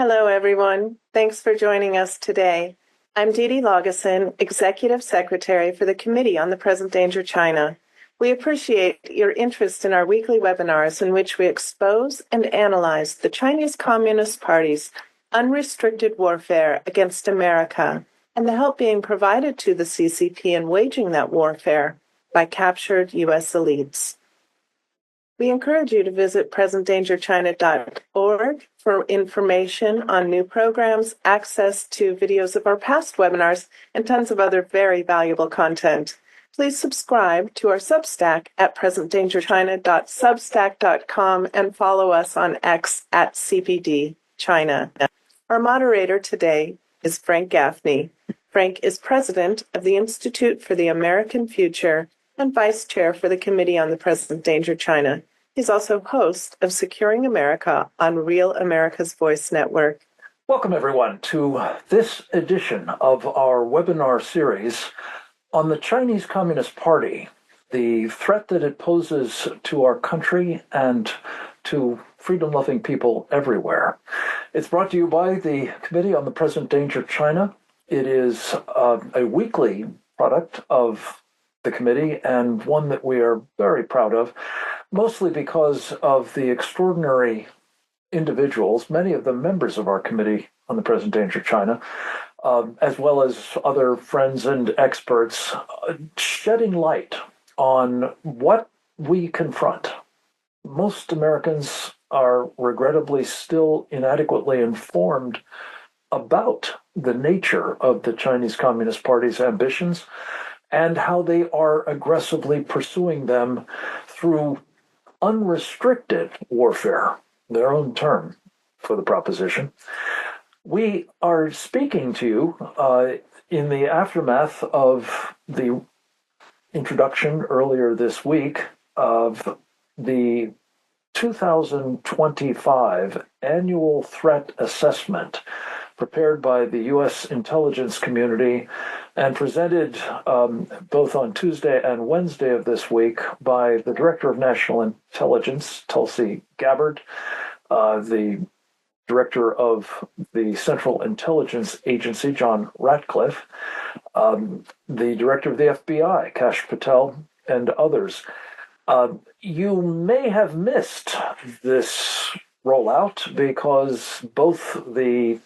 Hello, everyone. Thanks for joining us today. I'm Dee Dee Lageson, Executive Secretary for the Committee on the Present Danger China. We appreciate your interest in our weekly webinars in which we expose and analyze the Chinese Communist Party's unrestricted warfare against America and the help being provided to the CCP in waging that warfare by captured U.S. elites. We encourage you to visit presentdangerchina.org for information on new programs, access to videos of our past webinars, and tons of other very valuable content. Please subscribe to our Substack at presentdangerchina.substack.com and follow us on X at CPD Our moderator today is Frank Gaffney. Frank is president of the Institute for the American Future and vice chair for the Committee on the Present Danger China. He's also host of Securing America on Real America's Voice Network. Welcome, everyone, to this edition of our webinar series on the Chinese Communist Party, the threat that it poses to our country and to freedom-loving people everywhere. It's brought to you by the Committee on the Present Danger China. It is a weekly product of the committee and one that we are very proud of, mostly because of the extraordinary individuals, many of them members of our Committee on the Present Danger China, as well as other friends and experts, shedding light on what we confront. Most Americans are regrettably still inadequately informed about the nature of the Chinese Communist Party's ambitions and how they are aggressively pursuing them through unrestricted warfare, their own term for the proposition. We are speaking to you in the aftermath of the introduction earlier this week of the 2025 Annual Threat Assessment prepared by the U.S. intelligence community and presented both on Tuesday and Wednesday of this week by the Director of National Intelligence, Tulsi Gabbard, the Director of the Central Intelligence Agency, John Ratcliffe, the Director of the FBI, Kash Patel, and others. You may have missed this rollout because both the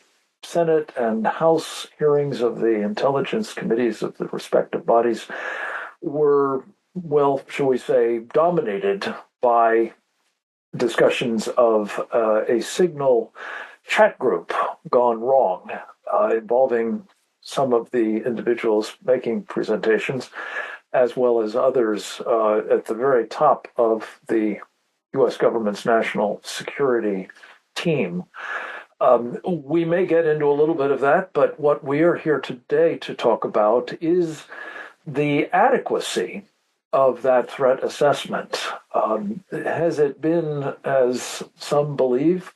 Senate and House hearings of the intelligence committees of the respective bodies were, well, shall we say, dominated by discussions of a signal chat group gone wrong, involving some of the individuals making presentations, as well as others at the very top of the U.S. government's national security team. We may get into a little bit of that, but what we are here today to talk about is the adequacy of that threat assessment. Has it been, as some believe,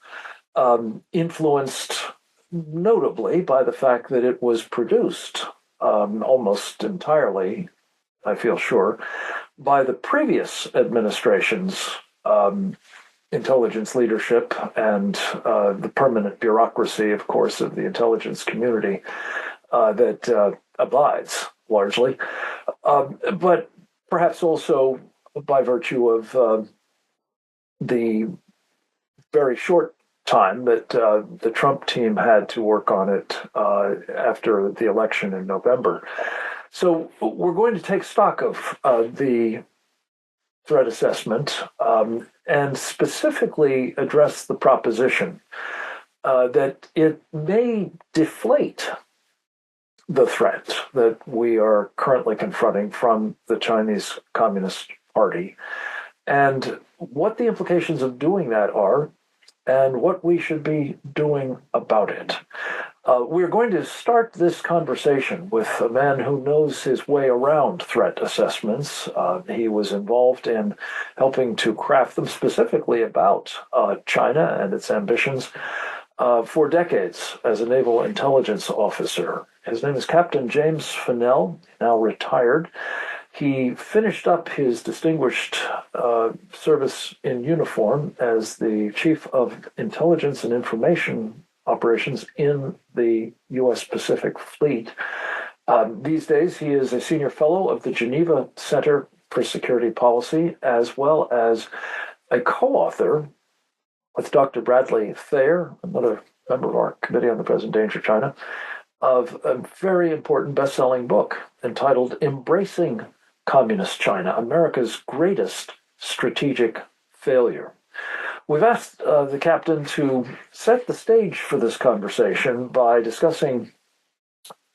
influenced notably by the fact that it was produced almost entirely, I feel sure, by the previous administration's intelligence leadership and the permanent bureaucracy, of course, of the intelligence community that abides largely, but perhaps also by virtue of the very short time that the Trump team had to work on it after the election in November. So we're going to take stock of the threat assessment and specifically address the proposition that it may deflate the threat that we are currently confronting from the Chinese Communist Party and what the implications of doing that are and what we should be doing about it. We're going to start this conversation with a man who knows his way around threat assessments. He was involved in helping to craft them specifically about China and its ambitions for decades as a naval intelligence officer. His name is Captain James Fennell, now retired. He finished up his distinguished service in uniform as the Chief of Intelligence and Information operations in the U.S. Pacific Fleet. These days, he is a senior fellow of the Geneva Center for Security Policy, as well as a co-author with Dr. Bradley Thayer, another member of our Committee on the Present Danger China, of a very important best-selling book entitled Embracing Communist China, America's Greatest Strategic Failure. We've asked the captain to set the stage for this conversation by discussing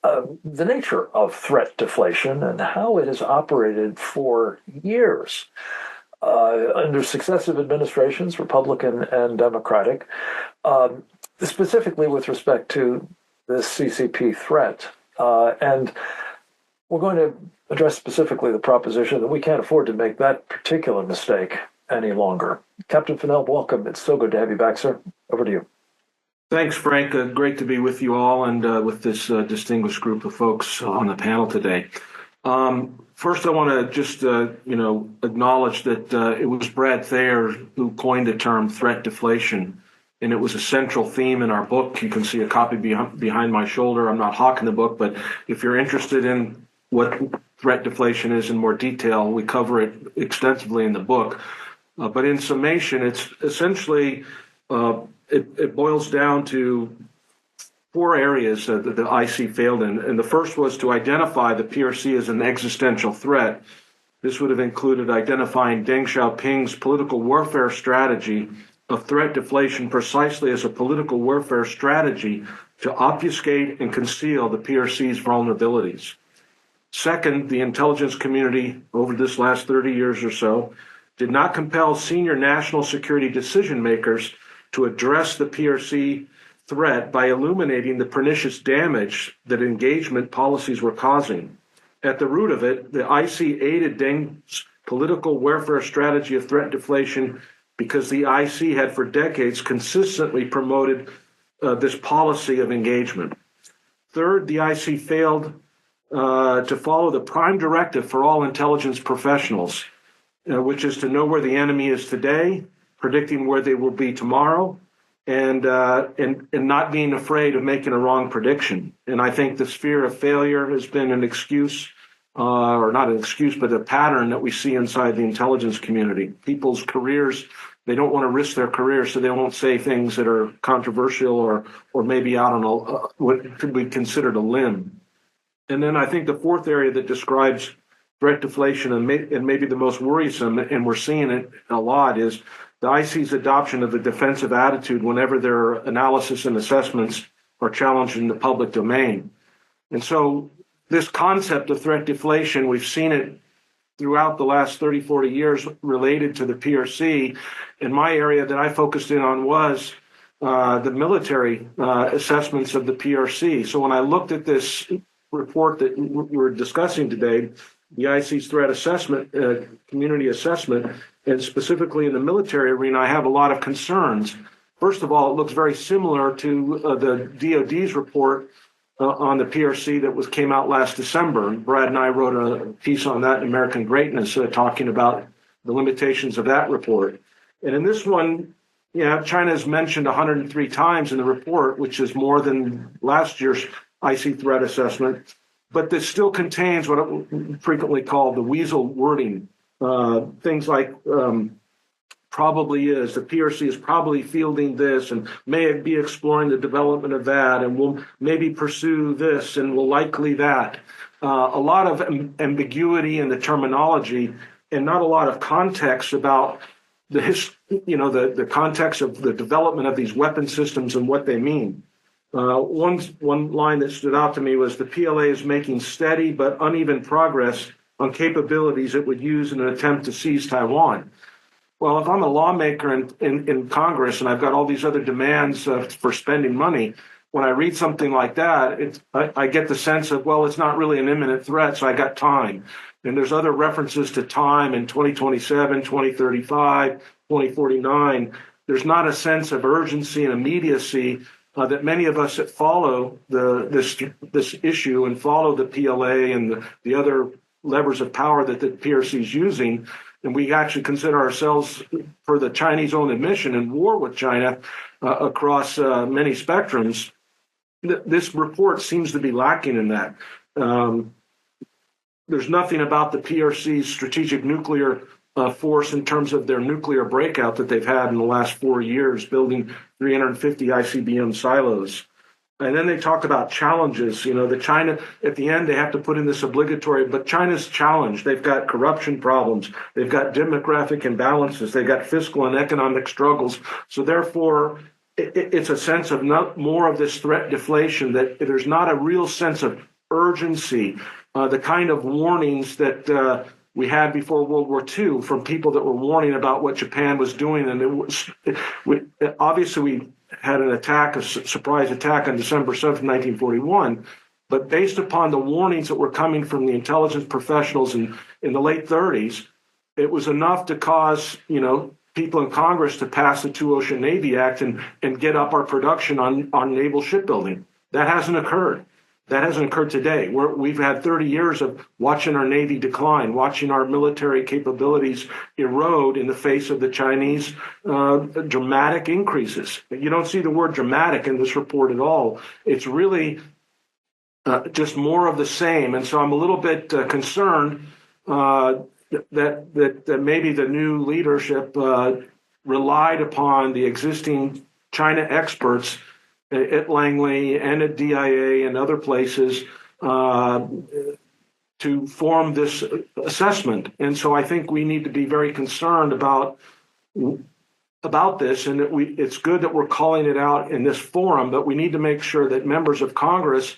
the nature of threat deflation and how it has operated for years under successive administrations, Republican and Democratic, specifically with respect to this CCP threat. And we're going to address specifically the proposition that we can't afford to make that particular mistake any longer. Captain Fennell, welcome. It's so good to have you back, sir. Over to you. Thanks, Frank. Great to be with you all and with this distinguished group of folks on the panel today. First, I want to just, acknowledge that it was Brad Thayer who coined the term threat deflation, and it was a central theme in our book. You can see a copy behind my shoulder. I'm not hawking the book, but if you're interested in what threat deflation is in more detail, we cover it extensively in the book. But in summation, it's essentially, it boils down to four areas that the IC failed in. And the first was to identify the PRC as an existential threat. This would have included identifying Deng Xiaoping's political warfare strategy of threat deflation precisely as a political warfare strategy to obfuscate and conceal the PRC's vulnerabilities. Second, the intelligence community over this last 30 years or so did not compel senior national security decision makers to address the PRC threat by illuminating the pernicious damage that engagement policies were causing. At the root of it, the IC aided Deng's political warfare strategy of threat deflation because the IC had for decades consistently promoted this policy of engagement. Third, the IC failed to follow the prime directive for all intelligence professionals, which is to know where the enemy is today, predicting where they will be tomorrow, and not being afraid of making a wrong prediction. And I think this fear of failure has been an excuse, or not an excuse, but a pattern that we see inside the intelligence community. People's careers, they don't want to risk their careers, so they won't say things that are controversial or maybe out on what could be considered a limb. And then I think the fourth area that describes threat deflation and maybe the most worrisome, and we're seeing it a lot, is the IC's adoption of a defensive attitude whenever their analysis and assessments are challenged in the public domain. And so this concept of threat deflation, we've seen it throughout the last 30, 40 years related to the PRC. And my area that I focused in on was the military assessments of the PRC. So when I looked at this report that we're discussing today, the IC's threat assessment, community assessment, and specifically in the military arena, I have a lot of concerns. First of all, it looks very similar to the DOD's report on the PRC that came out last December. Brad and I wrote a piece on that in American Greatness, talking about the limitations of that report. And in this one, China is mentioned 103 times in the report, which is more than last year's IC threat assessment. But this still contains what it frequently called the weasel wording. Things like probably is, the PRC is probably fielding this and may be exploring the development of that and will maybe pursue this and will likely that. A lot of ambiguity in the terminology and not a lot of context about the context of the development of these weapon systems and what they mean. One line that stood out to me was the PLA is making steady but uneven progress on capabilities it would use in an attempt to seize Taiwan. Well, if I'm a lawmaker in Congress and I've got all these other demands for spending money, when I read something like that, I get the sense of, well, it's not really an imminent threat, so I got time. And there's other references to time in 2027, 2035, 2049. There's not a sense of urgency and immediacy that many of us that follow this issue and follow the PLA and the other levers of power that the PRC is using and we actually consider ourselves, for the Chinese own admission, in war with China across many spectrums, this report seems to be lacking in that. There's nothing about the PRC's strategic nuclear force in terms of their nuclear breakout that they've had in the last 4 years, building 350 ICBM silos. And then they talk about challenges. The China, at the end, they have to put in this obligatory, but China's challenged. They've got corruption problems. They've got demographic imbalances. They've got fiscal and economic struggles. So therefore, it's a sense of more of this threat deflation, that there's not a real sense of urgency, the kind of warnings that we had before World War II from people that were warning about what Japan was doing. And obviously we had an attack, a surprise attack on December 7th, 1941. But based upon the warnings that were coming from the intelligence professionals in the late 30s, it was enough to cause, people in Congress to pass the Two Ocean Navy Act and get up our production on naval shipbuilding. That hasn't occurred. That hasn't occurred today. We've had 30 years of watching our Navy decline, watching our military capabilities erode in the face of the Chinese dramatic increases. You don't see the word dramatic in this report at all. It's really just more of the same. And so I'm a little bit concerned that maybe the new leadership relied upon the existing China experts at Langley and at DIA and other places to form this assessment. And so I think we need to be very concerned about this, and that it's good that we're calling it out in this forum, but we need to make sure that members of Congress,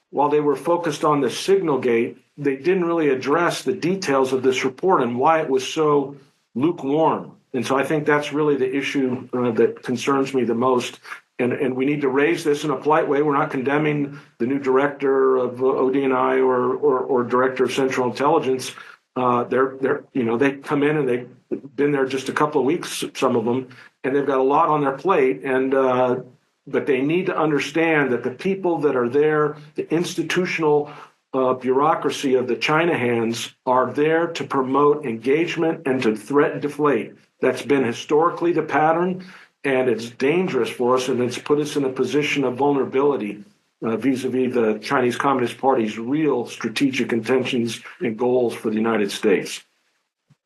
while they were focused on the signal gate, they didn't really address the details of this report and why it was so lukewarm. And so I think that's really the issue that concerns me the most. And we need to raise this in a polite way. We're not condemning the new director of ODNI or director of Central Intelligence. They come in and they've been there just a couple of weeks, some of them, and they've got a lot on their plate. But they need to understand that the people that are there, the institutional bureaucracy of the China hands, are there to promote engagement and to threaten deflate. That's been historically the pattern. And it's dangerous for us, and it's put us in a position of vulnerability vis-a-vis the Chinese Communist Party's real strategic intentions and goals for the United States.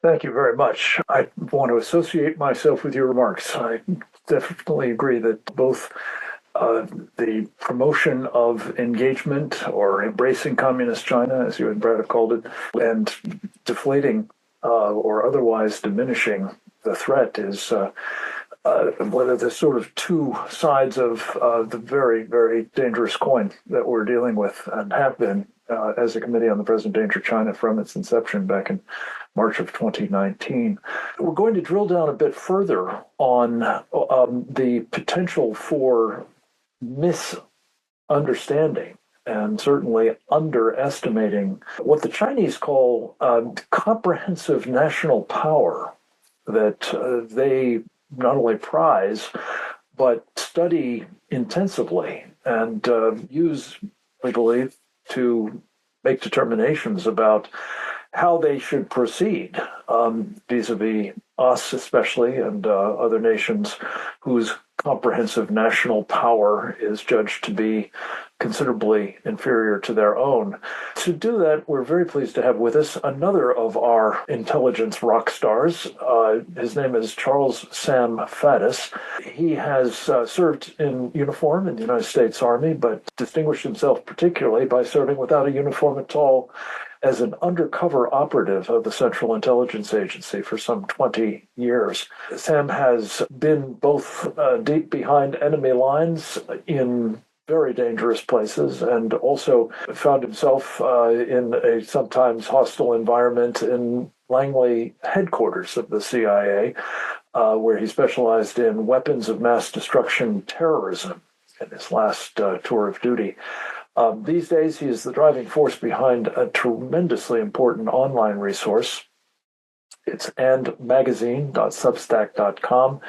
Thank you very much. I want to associate myself with your remarks. I definitely agree that both the promotion of engagement or embracing communist China, as you and Brad have called it, and deflating or otherwise diminishing the threat is whether there's sort of two sides of the very, very dangerous coin that we're dealing with and have been as a Committee on the Present Danger China from its inception back in March of 2019. We're going to drill down a bit further on the potential for misunderstanding and certainly underestimating what the Chinese call comprehensive national power that they not only prize, but study intensively and use, we believe, to make determinations about how they should proceed vis-a-vis us especially and other nations whose comprehensive national power is judged to be considerably inferior to their own. To do that, we're very pleased to have with us another of our intelligence rock stars. His name is Charles Sam Faddis. He has served in uniform in the United States Army, but distinguished himself particularly by serving without a uniform at all as an undercover operative of the Central Intelligence Agency for some 20 years. Sam has been both deep behind enemy lines in very dangerous places and also found himself in a sometimes hostile environment in Langley headquarters of the CIA, where he specialized in weapons of mass destruction terrorism in his last tour of duty. These days, he is the driving force behind a tremendously important online resource. It's andmagazine.substack.com.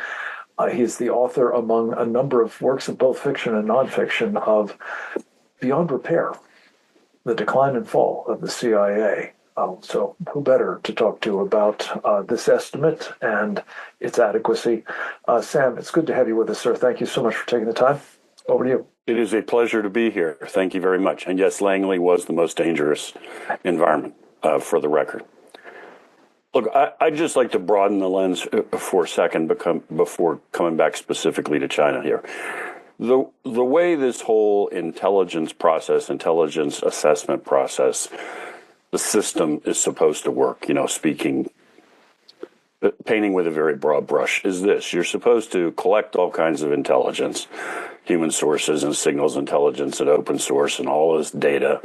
He is the author, among a number of works of both fiction and nonfiction, of Beyond Repair, The Decline and Fall of the CIA. So who better to talk to about this estimate and its adequacy? Sam, it's good to have you with us, sir. Thank you so much for taking the time. Over to you. It is a pleasure to be here. Thank you very much. And yes, Langley was the most dangerous environment, for the record. Look, I'd just like to broaden the lens for a second before coming back specifically to China here. The way this whole intelligence assessment process, the system is supposed to work, painting with a very broad brush, is this. You're supposed to collect all kinds of intelligence, human sources and signals intelligence and open source and all this data,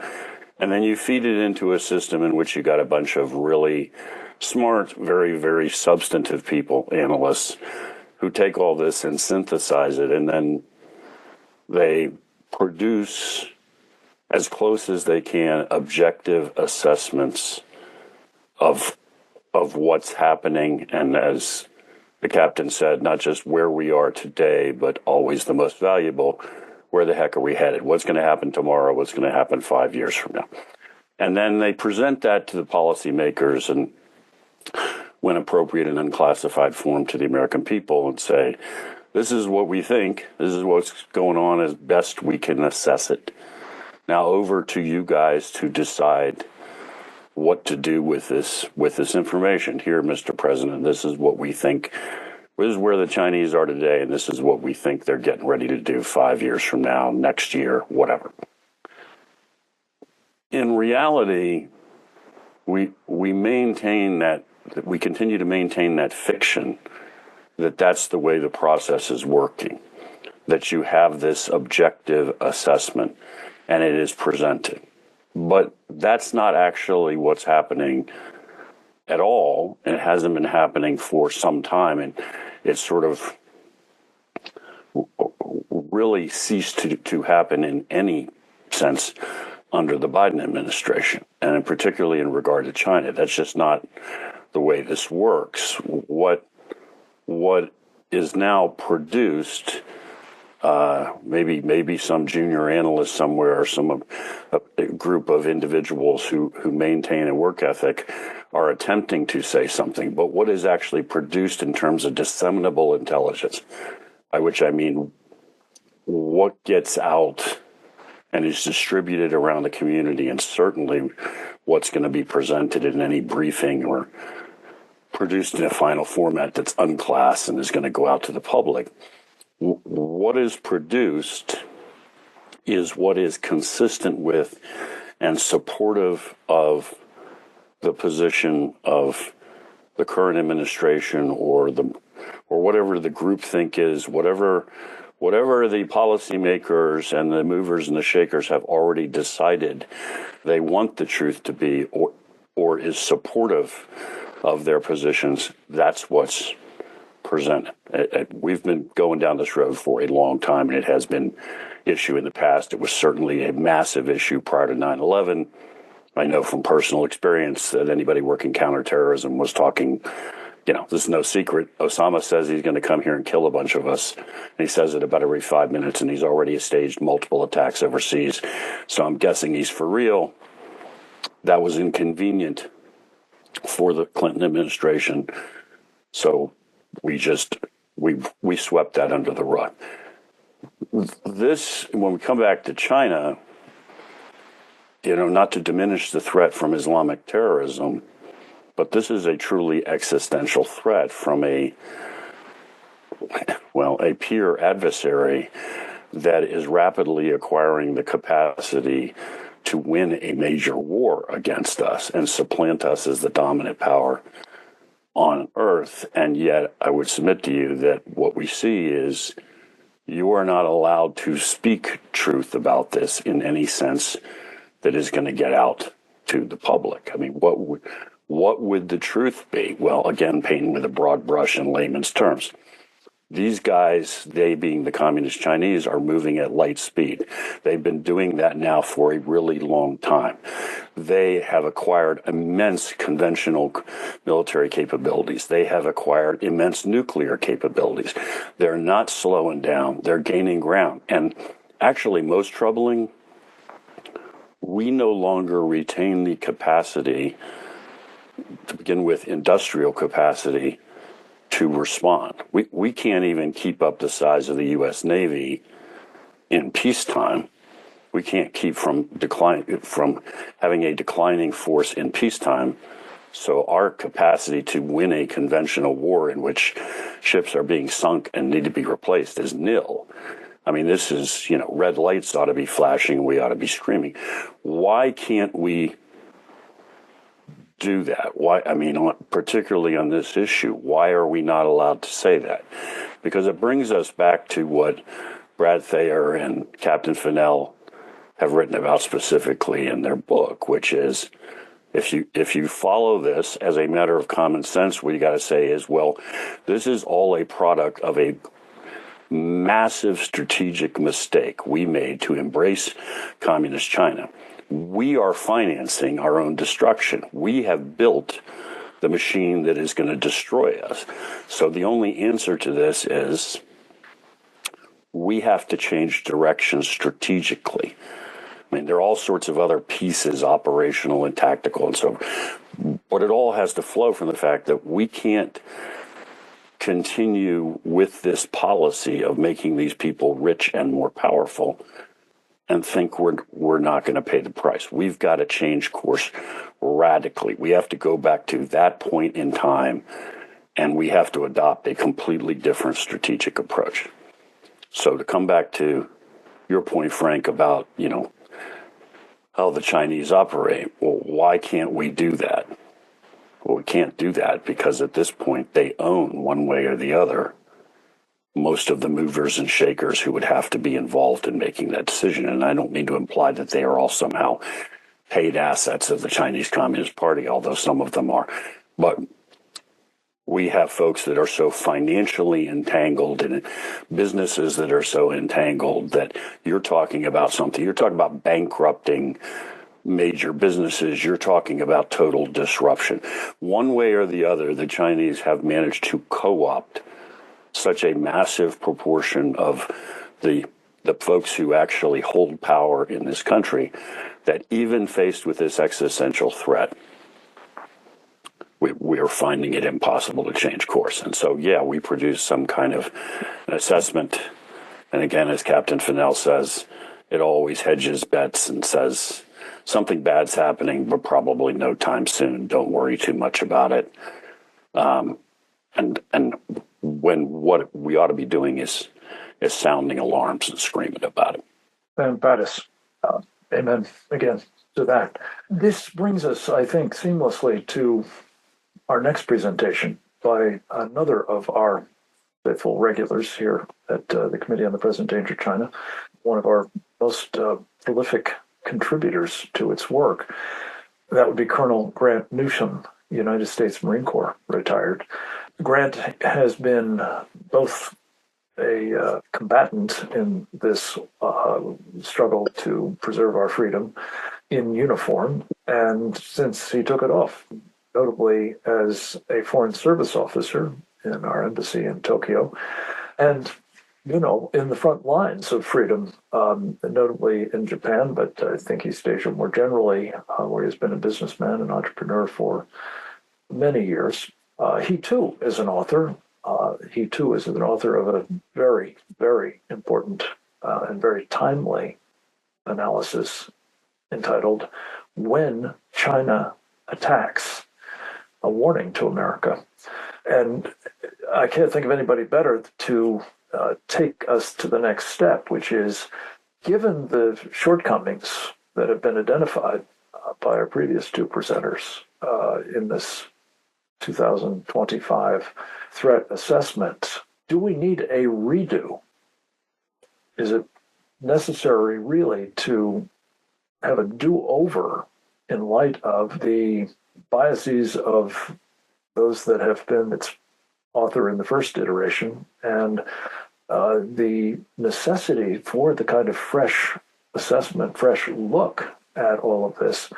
and then you feed it into a system in which you got a bunch of really smart, very, very substantive people, analysts, who take all this and synthesize it, and then they produce, as close as they can, objective assessments of what's happening, and as the captain said, not just where we are today, but always the most valuable, where the heck are we headed? What's going to happen tomorrow? What's going to happen 5 years from now? And then they present that to the policymakers and, when appropriate, in unclassified form to the American people and say, this is what we think. This is what's going on as best we can assess it. Now over to you guys to decide what to do with this information. Here, Mr. President, this is what we think. This is where the Chinese are today, and this is what we think they're getting ready to do 5 years from now, next year, whatever. In reality, we maintain that we continue to maintain that fiction that that's the way the process is working, that you have this objective assessment and it is presented. But that's not actually what's happening at all, and it hasn't been happening for some time, and it's sort of really ceased to happen in any sense under the Biden administration, and particularly in regard to China. That's just not the way this works. What is now produced, maybe some junior analyst somewhere or a group of individuals who maintain a work ethic are attempting to say something, but what is actually produced in terms of disseminable intelligence, by which I mean what gets out and is distributed around the community, and certainly what's going to be presented in any briefing or produced in a final format that's unclassed and is going to go out to the public. What is produced is what is consistent with and supportive of the position of the current administration or whatever the groupthink is, whatever the policymakers and the movers and the shakers have already decided they want the truth to be, or is supportive of their positions. That's what's presented. We've been going down this road for a long time, and it has been issue in the past. It was certainly a massive issue prior to 9/11. I know from personal experience that anybody working counterterrorism was talking, this is no secret. Osama says he's going to come here and kill a bunch of us. And he says it about every 5 minutes, and he's already staged multiple attacks overseas. So I'm guessing he's for real. That was inconvenient for the Clinton administration. So we swept that under the rug. This, when we come back to China, not to diminish the threat from Islamic terrorism, but this is a truly existential threat from a peer adversary that is rapidly acquiring the capacity to win a major war against us and supplant us as the dominant power on Earth. And yet I would submit to you that what we see is you are not allowed to speak truth about this in any sense that is going to get out to the public. I mean, what would the truth be? Well, again, painting with a broad brush in layman's terms. These guys, they being the communist Chinese, are moving at light speed. They've been doing that now for a really long time. They have acquired immense conventional military capabilities. They have acquired immense nuclear capabilities. They're not slowing down. They're gaining ground. And actually, most troubling, we no longer retain the capacity to begin with, industrial capacity to respond. We can't even keep up the size of the U.S. Navy in peacetime. We can't keep from having a declining force in peacetime. So our capacity to win a conventional war in which ships are being sunk and need to be replaced is nil. I mean, this is, red lights ought to be flashing and we ought to be screaming. Why can't we do that? Why? I mean, particularly on this issue, why are we not allowed to say that? Because it brings us back to what Brad Thayer and Captain Fennell have written about specifically in their book, which is, if you follow this as a matter of common sense, what you got to say is, well, this is all a product of a massive strategic mistake we made to embrace communist China. We are financing our own destruction. We have built the machine that is going to destroy us. So the only answer to this is we have to change direction strategically. I mean, there are all sorts of other pieces, operational and tactical and so forth. But it all has to flow from the fact that we can't continue with this policy of making these people rich and more powerful and think we're not going to pay the price. We've got to change course radically. We have to go back to that point in time, and we have to adopt a completely different strategic approach. So to come back to your point, Frank, about, how the Chinese operate, well, why can't we do that? Well, we can't do that because at this point they own, one way or the other, most of the movers and shakers who would have to be involved in making that decision. And I don't mean to imply that they are all somehow paid assets of the Chinese Communist Party, although some of them are. But we have folks that are so financially entangled in businesses that are so entangled that you're talking about something. You're talking about bankrupting major businesses. You're talking about total disruption. One way or the other, the Chinese have managed to co-opt such a massive proportion of the folks who actually hold power in this country that even faced with this existential threat, we are finding it impossible to change course. And so, we produce some kind of assessment. And again, as Captain Fennell says, it always hedges bets and says something bad's happening, but probably no time soon. Don't worry too much about it. And when what we ought to be doing is sounding alarms and screaming about it. And Pattis, amen again to that. This brings us, I think, seamlessly to our next presentation by another of our faithful regulars here at the Committee on the Present Danger China, one of our most prolific contributors to its work. That would be Colonel Grant Newsham, United States Marine Corps, retired. Grant has been both a combatant in this struggle to preserve our freedom in uniform, and since he took it off, notably as a foreign service officer in our embassy in Tokyo, and in the front lines of freedom, notably in Japan, but I think he's stationed more generally, where he's been a businessman and entrepreneur for many years. He too is an author. He too is an author of a very, very important and very timely analysis entitled "When China Attacks: A Warning to America." And I can't think of anybody better to take us to the next step, which is, given the shortcomings that have been identified by our previous two presenters in this 2025 threat assessment, do we need a redo? Is it necessary really to have a do-over in light of the biases of those that have been its author in the first iteration and the necessity for the kind of fresh assessment, fresh look at all of this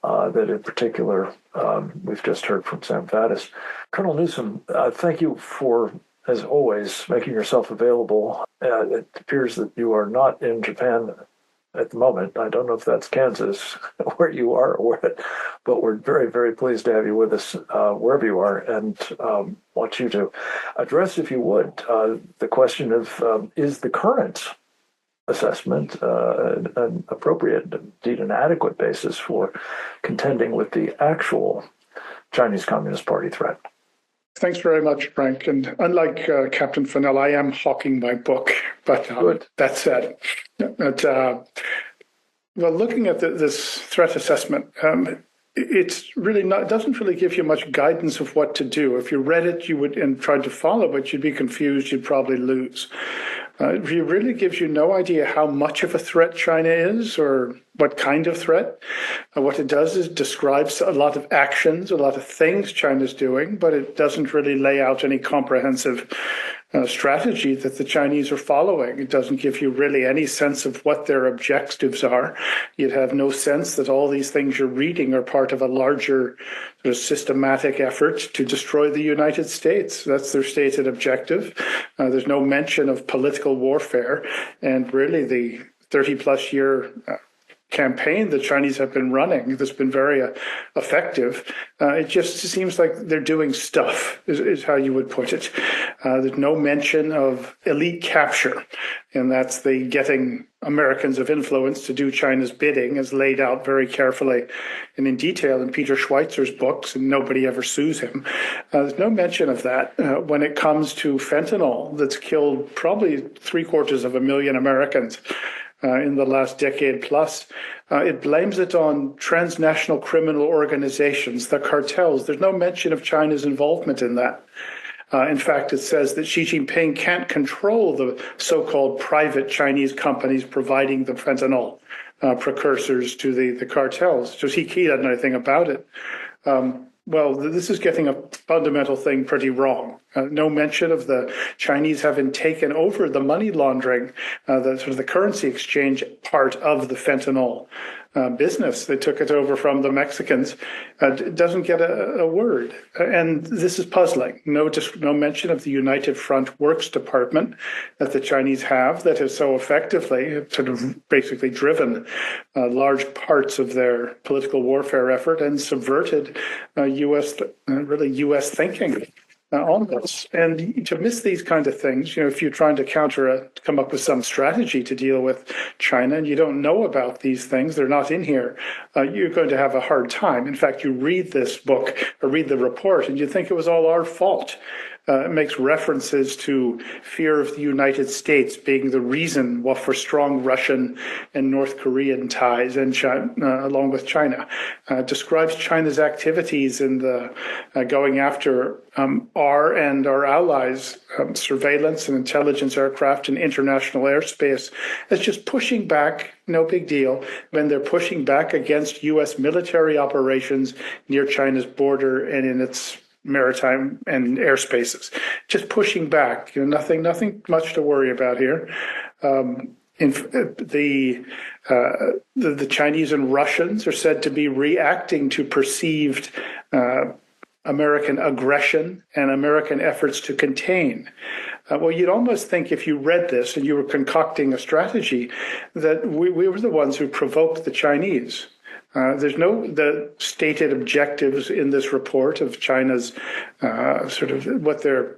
that in particular we've just heard from Sam Faddis. Colonel Newsham, thank you for, as always, making yourself available. It appears that you are not in Japan at the moment. I don't know if that's Kansas, where you are, but we're very, very pleased to have you with us wherever you are, and want you to address, if you would, the question of is the current assessment an appropriate, indeed an adequate basis for contending with the actual Chinese Communist Party threat? Thanks very much, Frank. And unlike Captain Fennell, I am hawking my book. But that said, well, looking at this threat assessment, it's really not. It doesn't really give you much guidance of what to do. If you read it, you would and tried to follow it, you'd be confused. You'd probably lose. It really gives you no idea how much of a threat China is or what kind of threat. What it does is describes a lot of actions, a lot of things China's doing, but it doesn't really lay out any comprehensive strategy that the Chinese are following. It doesn't give you really any sense of what their objectives are. You'd have no sense that all these things you're reading are part of a larger sort of systematic effort to destroy the United States. That's their stated objective. There's no mention of political warfare, and really the 30-plus year campaign the Chinese have been running that's been very effective. It just seems like they're doing stuff, is how you would put it. There's no mention of elite capture, and that's the getting Americans of influence to do China's bidding, as laid out very carefully and in detail in Peter Schweitzer's books, and nobody ever sues him. There's no mention of that when it comes to fentanyl that's killed probably 750,000 Americans in the last decade plus. It blames it on transnational criminal organizations, the cartels. There's no mention of China's involvement in that. In fact, it says that Xi Jinping can't control the so-called private Chinese companies providing the fentanyl precursors to the cartels. So he doesn't know anything about it. Well, this is getting a fundamental thing pretty wrong. No mention of the Chinese having taken over the money laundering, the sort of the currency exchange part of the fentanyl business. They took it over from the Mexicans. It doesn't get a word. And this is puzzling. No mention of the United Front Works Department that the Chinese have that has so effectively sort of basically driven large parts of their political warfare effort and subverted U.S. thinking on this. And to miss these kind of things, if you're trying to come up with some strategy to deal with China and you don't know about these things, they're not in here, you're going to have a hard time. In fact, you read this book or read the report and you think it was all our fault. It makes references to fear of the United States being the reason for strong Russian and North Korean ties, and China, along with China. Describes China's activities in the going after our and our allies' surveillance and intelligence aircraft in international airspace as just pushing back. No big deal when they're pushing back against U.S. military operations near China's border and in its maritime and airspaces, just pushing back. Nothing much to worry about here. The Chinese and Russians are said to be reacting to perceived American aggression and American efforts to contain. Well, you'd almost think if you read this and you were concocting a strategy that we were the ones who provoked the Chinese. There's the stated objectives in this report of China's sort of what they're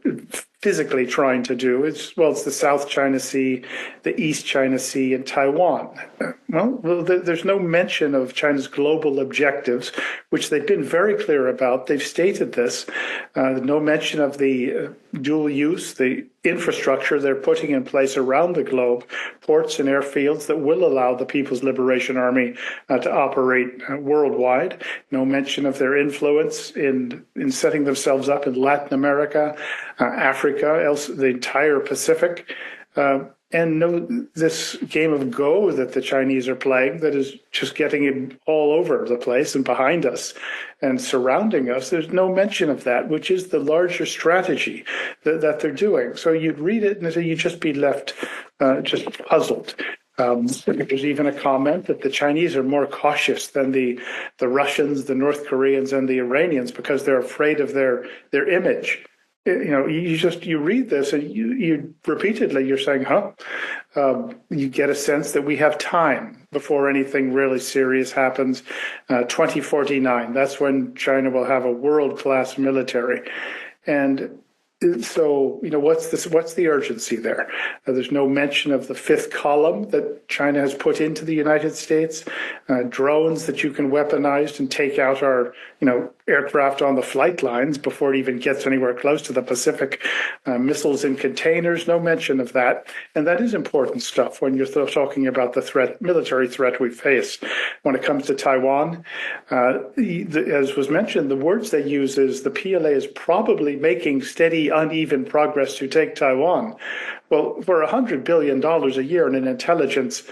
physically trying to do. It's the South China Sea, the East China Sea, and Taiwan. There's no mention of China's global objectives, which they've been very clear about. They've stated this. No mention of the dual use, the infrastructure they're putting in place around the globe, ports and airfields that will allow the People's Liberation Army to operate worldwide. No mention of their influence in setting themselves up in Latin America, Africa, the entire Pacific. And this game of Go that the Chinese are playing that is just getting it all over the place and behind us and surrounding us. There's no mention of that, which is the larger strategy that they're doing. So you'd read it and you'd just be left just puzzled. There's even a comment that the Chinese are more cautious than the Russians, the North Koreans, and the Iranians because they're afraid of their image. You read this and you repeatedly you're saying, You get a sense that we have time before anything really serious happens. 2049, that's when China will have a world-class military. And so, what's the urgency there? There's no mention of the fifth column that China has put into the United States, drones that you can weaponize and take out our, aircraft on the flight lines before it even gets anywhere close to the Pacific, missiles in containers, no mention of that. And that is important stuff when you're talking about the military threat we face. When it comes to Taiwan, as was mentioned, the words they use is the PLA is probably making steady, uneven progress to take Taiwan. Well, for $100 billion a year in an intelligence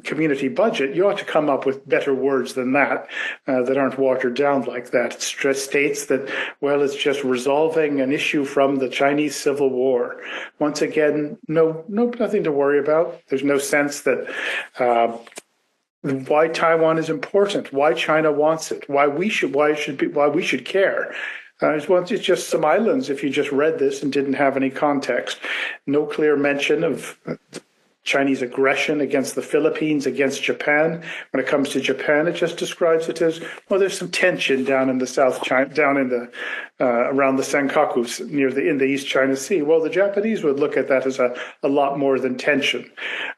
community budget, you ought to come up with better words than that, that aren't watered down like that. It just states that, well, it's just resolving an issue from the Chinese Civil War. Once again, nothing to worry about. There's no sense that why Taiwan is important, why China wants it, why we should care. It's just some islands if you just read this and didn't have any context. No clear mention of Chinese aggression against the Philippines, against Japan. When it comes to Japan, it just describes it as, well, there's some tension down in the South China, down in the around the Senkaku in the East China Sea. Well, the Japanese would look at that as a lot more than tension.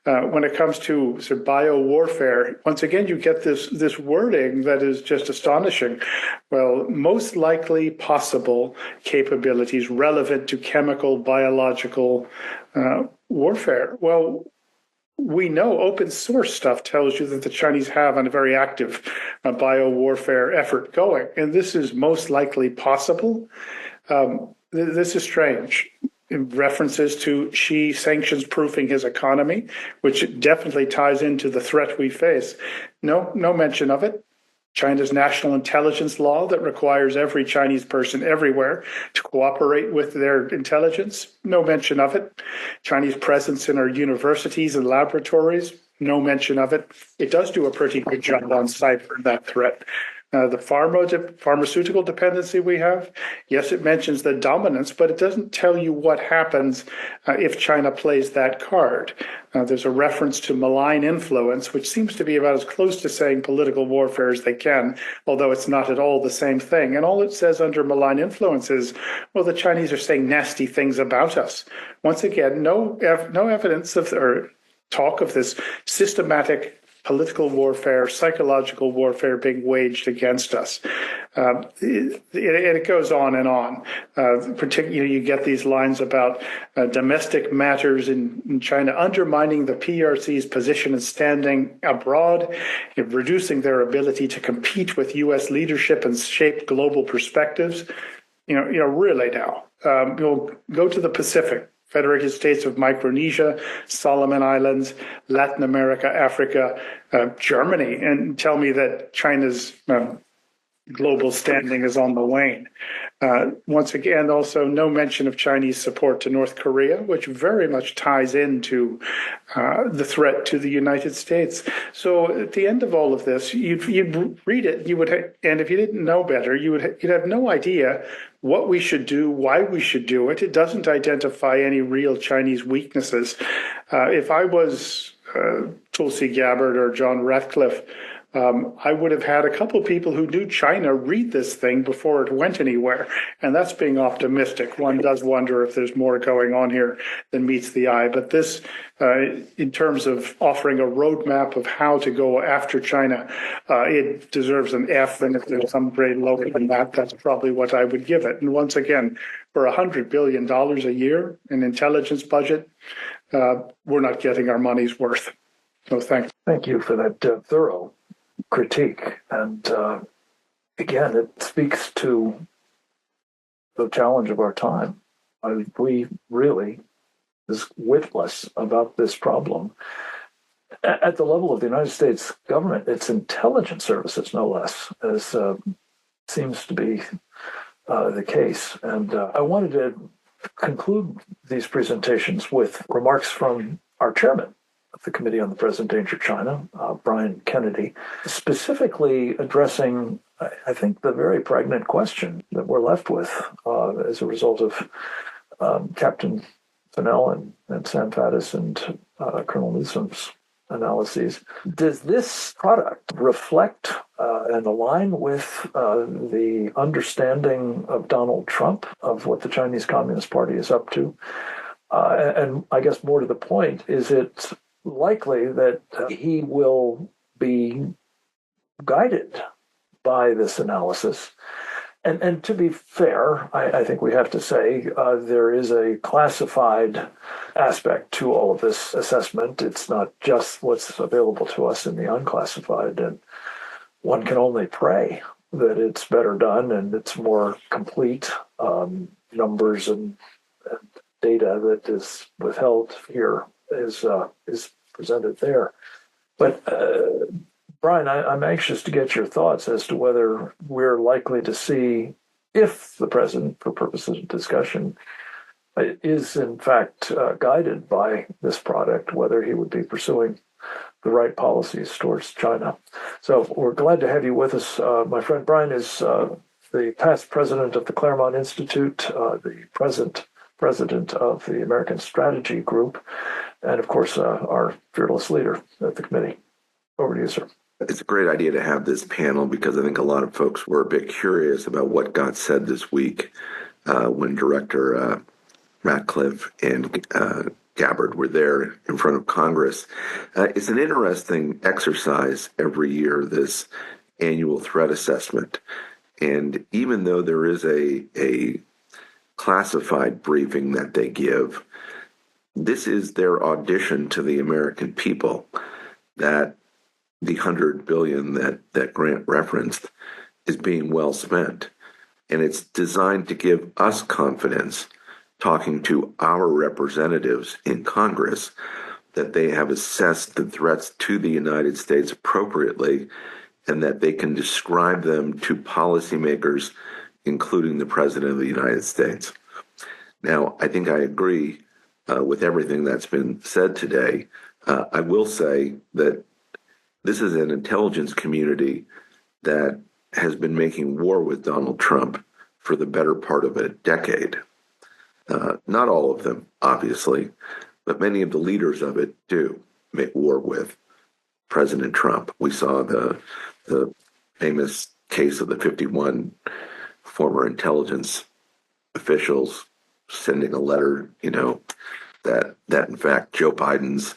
When it comes to bio-warfare, once again, you get this wording that is just astonishing. Well, most likely possible capabilities relevant to chemical, biological warfare. Well, we know open source stuff tells you that the Chinese have a very active bio-warfare effort going, and this is most likely possible. This is strange. References to Xi sanctions proofing his economy, which definitely ties into the threat we face. No mention of it. China's national intelligence law that requires every Chinese person everywhere to cooperate with their intelligence. No mention of it. Chinese presence in our universities and laboratories. No mention of it. It does do a pretty good job on cyber, that threat. The pharmaceutical dependency we have, yes, it mentions the dominance, but it doesn't tell you what happens if China plays that card. There's a reference to malign influence, which seems to be about as close to saying political warfare as they can, although it's not at all the same thing. And all it says under malign influence is, well, the Chinese are saying nasty things about us. Once again, no evidence of or talk of this systematic political warfare, psychological warfare being waged against us. It goes on and on. Particularly, you get these lines about domestic matters in China undermining the PRC's position and standing abroad, reducing their ability to compete with U.S. leadership and shape global perspectives. Really now. You'll go to the Pacific. Federated States of Micronesia, Solomon Islands, Latin America, Africa, Germany, and tell me that China's global standing is on the wane. Once again, also no mention of Chinese support to North Korea, which very much ties into the threat to the United States. So at the end of all of this, you'd read it, and if you didn't know better, you'd have no idea what we should do, why we should do it. It doesn't identify any real Chinese weaknesses. If I was Tulsi Gabbard or John Ratcliffe, I would have had a couple of people who knew China read this thing before it went anywhere. And that's being optimistic. One does wonder if there's more going on here than meets the eye. But this, in terms of offering a roadmap of how to go after China, it deserves an F. And if there's some grade lower than that, that's probably what I would give it. And once again, for $100 billion a year in intelligence budget, we're not getting our money's worth. So thanks. Thank you for that thorough critique. And again, it speaks to the challenge of our time. We really is witless about this problem. At the level of the United States government, its intelligence services, no less, as seems to be the case. And I wanted to conclude these presentations with remarks from our chairman of the Committee on the Present Danger China, Brian Kennedy, specifically addressing, I think, the very pregnant question that we're left with as a result of Captain Fennell and Sam Faddis and Colonel Newsom's analyses. Does this product reflect and align with the understanding of Donald Trump of what the Chinese Communist Party is up to? And I guess more to the point, is it likely that he will be guided by this analysis? And to be fair, I think we have to say there is a classified aspect to all of this assessment. It's not just what's available to us in the unclassified, and one can only pray that it's better done and it's more complete. Numbers and data that is withheld here is presented there. But Brian, I'm anxious to get your thoughts as to whether we're likely to see, if the president, for purposes of discussion, is in fact guided by this product, whether he would be pursuing the right policies towards China. So we're glad to have you with us. My friend Brian is the past president of the Claremont Institute, the present president of the American Strategy Group, and of course our fearless leader at the committee. Over to you, sir. It's a great idea to have this panel because I think a lot of folks were a bit curious about what got said this week when Director Ratcliffe and Gabbard were there in front of Congress. It's an interesting exercise every year, this annual threat assessment. And even though there is a classified briefing that they give, this is their audition to the American people that the $100 billion that Grant referenced is being well spent. And it's designed to give us confidence, talking to our representatives in Congress, that they have assessed the threats to the United States appropriately and that they can describe them to policymakers, including the President of the United States. Now, I think I agree with everything that's been said today. I will say that this is an intelligence community that has been making war with Donald Trump for the better part of a decade. Not all of them, obviously, but many of the leaders of it do make war with President Trump. We saw the famous case of the 51 former intelligence officials sending a letter, that in fact Joe Biden's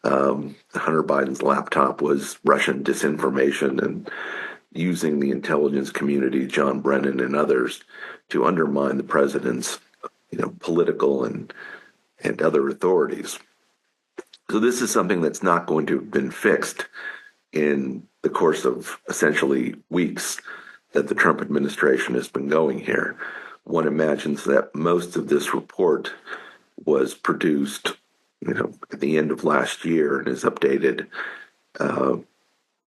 Hunter Biden's laptop was Russian disinformation, and using the intelligence community, John Brennan and others, to undermine the president's, political and other authorities. So this is something that's not going to have been fixed in the course of essentially weeks that the Trump administration has been going here. One imagines that most of this report was produced at the end of last year and is updated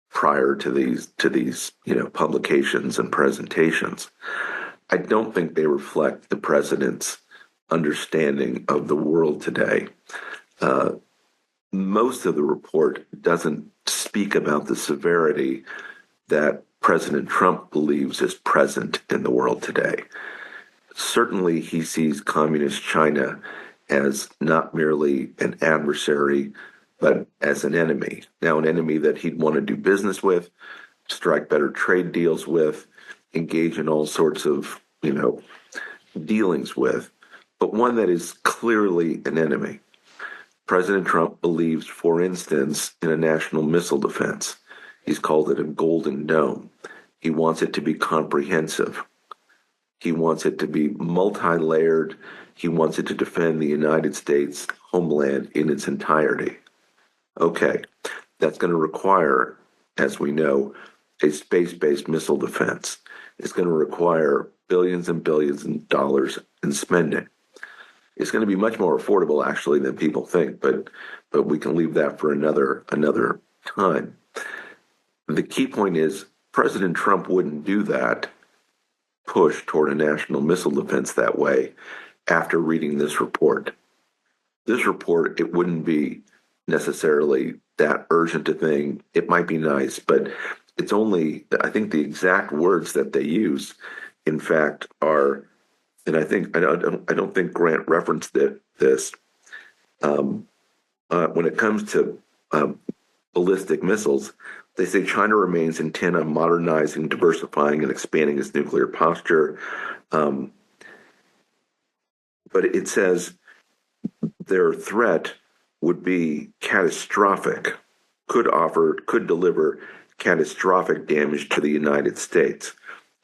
prior to these publications and presentations. I don't think they reflect the president's understanding of the world today. Most of the report doesn't speak about the severity that President Trump believes is present in the world today. Certainly, he sees communist China as not merely an adversary, but as an enemy. Now, an enemy that he'd want to do business with, strike better trade deals with, engage in all sorts of, dealings with, but one that is clearly an enemy. President Trump believes, for instance, in a national missile defense. He's called it a golden dome. He wants it to be comprehensive. He wants it to be multi-layered. He wants it to defend the United States homeland in its entirety. Okay, that's going to require, as we know, a space-based missile defense. It's going to require billions and billions of dollars in spending. It's going to be much more affordable, actually, than people think, but we can leave that for another time. The key point is President Trump wouldn't do that push toward a national missile defense that way after reading this report. This report, it wouldn't be necessarily that urgent a thing. It might be nice, but it's only, I think the exact words that they use, in fact, are, and I don't think Grant referenced this, When it comes to ballistic missiles, they say China remains intent on modernizing, diversifying, and expanding its nuclear posture. But it says their threat would be catastrophic, could deliver catastrophic damage to the United States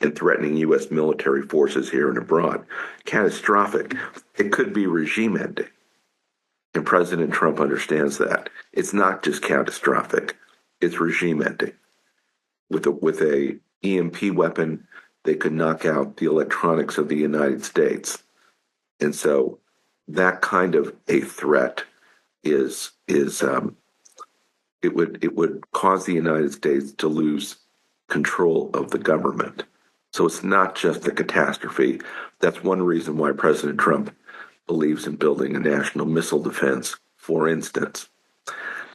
and threatening U.S. military forces here and abroad. Catastrophic. It could be regime ending. And President Trump understands that. It's not just catastrophic, it's regime ending. With a EMP weapon, they could knock out the electronics of the United States. And so that kind of a threat it would cause the United States to lose control of the government. So it's not just a catastrophe. That's one reason why President Trump believes in building a national missile defense, for instance.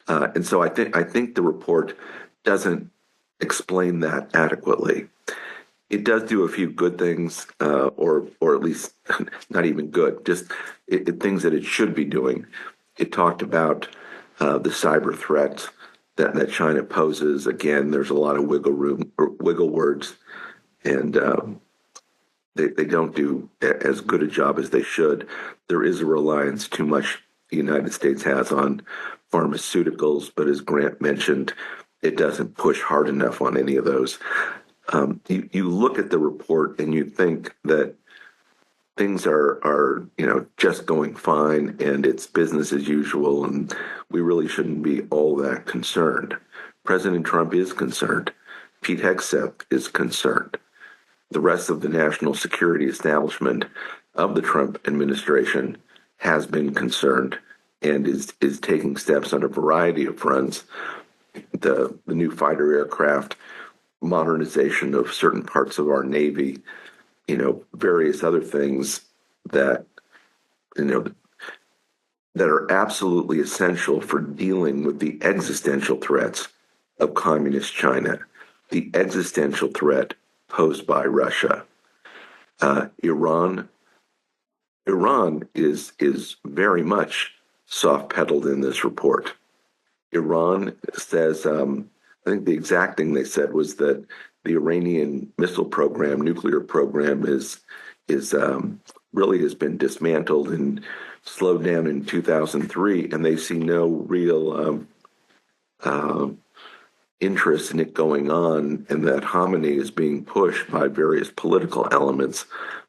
And so I think the report doesn't explain that adequately. It does do a few good things, or at least not even good, just things that it should be doing. It talked about the cyber threats that China poses. Again, there's a lot of wiggle words, and they don't do as good a job as they should. There is a reliance too much the United States has on pharmaceuticals, but as Grant mentioned, it doesn't push hard enough on any of those. You look at the report and you think that things are just going fine and it's business as usual, and we really shouldn't be all that concerned. President Trump is concerned. Pete Hegseth is concerned. The rest of the national security establishment of the Trump administration has been concerned and is taking steps on a variety of fronts. The new fighter aircraft, modernization of certain parts of our Navy, various other things that are absolutely essential for dealing with the existential threats of communist China, the existential threat posed by Russia. Iran is very much soft-pedaled in this report. Iran says, I think the exact thing they said was that the Iranian missile program, nuclear program, is really has been dismantled and slowed down in 2003, and they see no real interest in it going on, and that Khamenei is being pushed by various political elements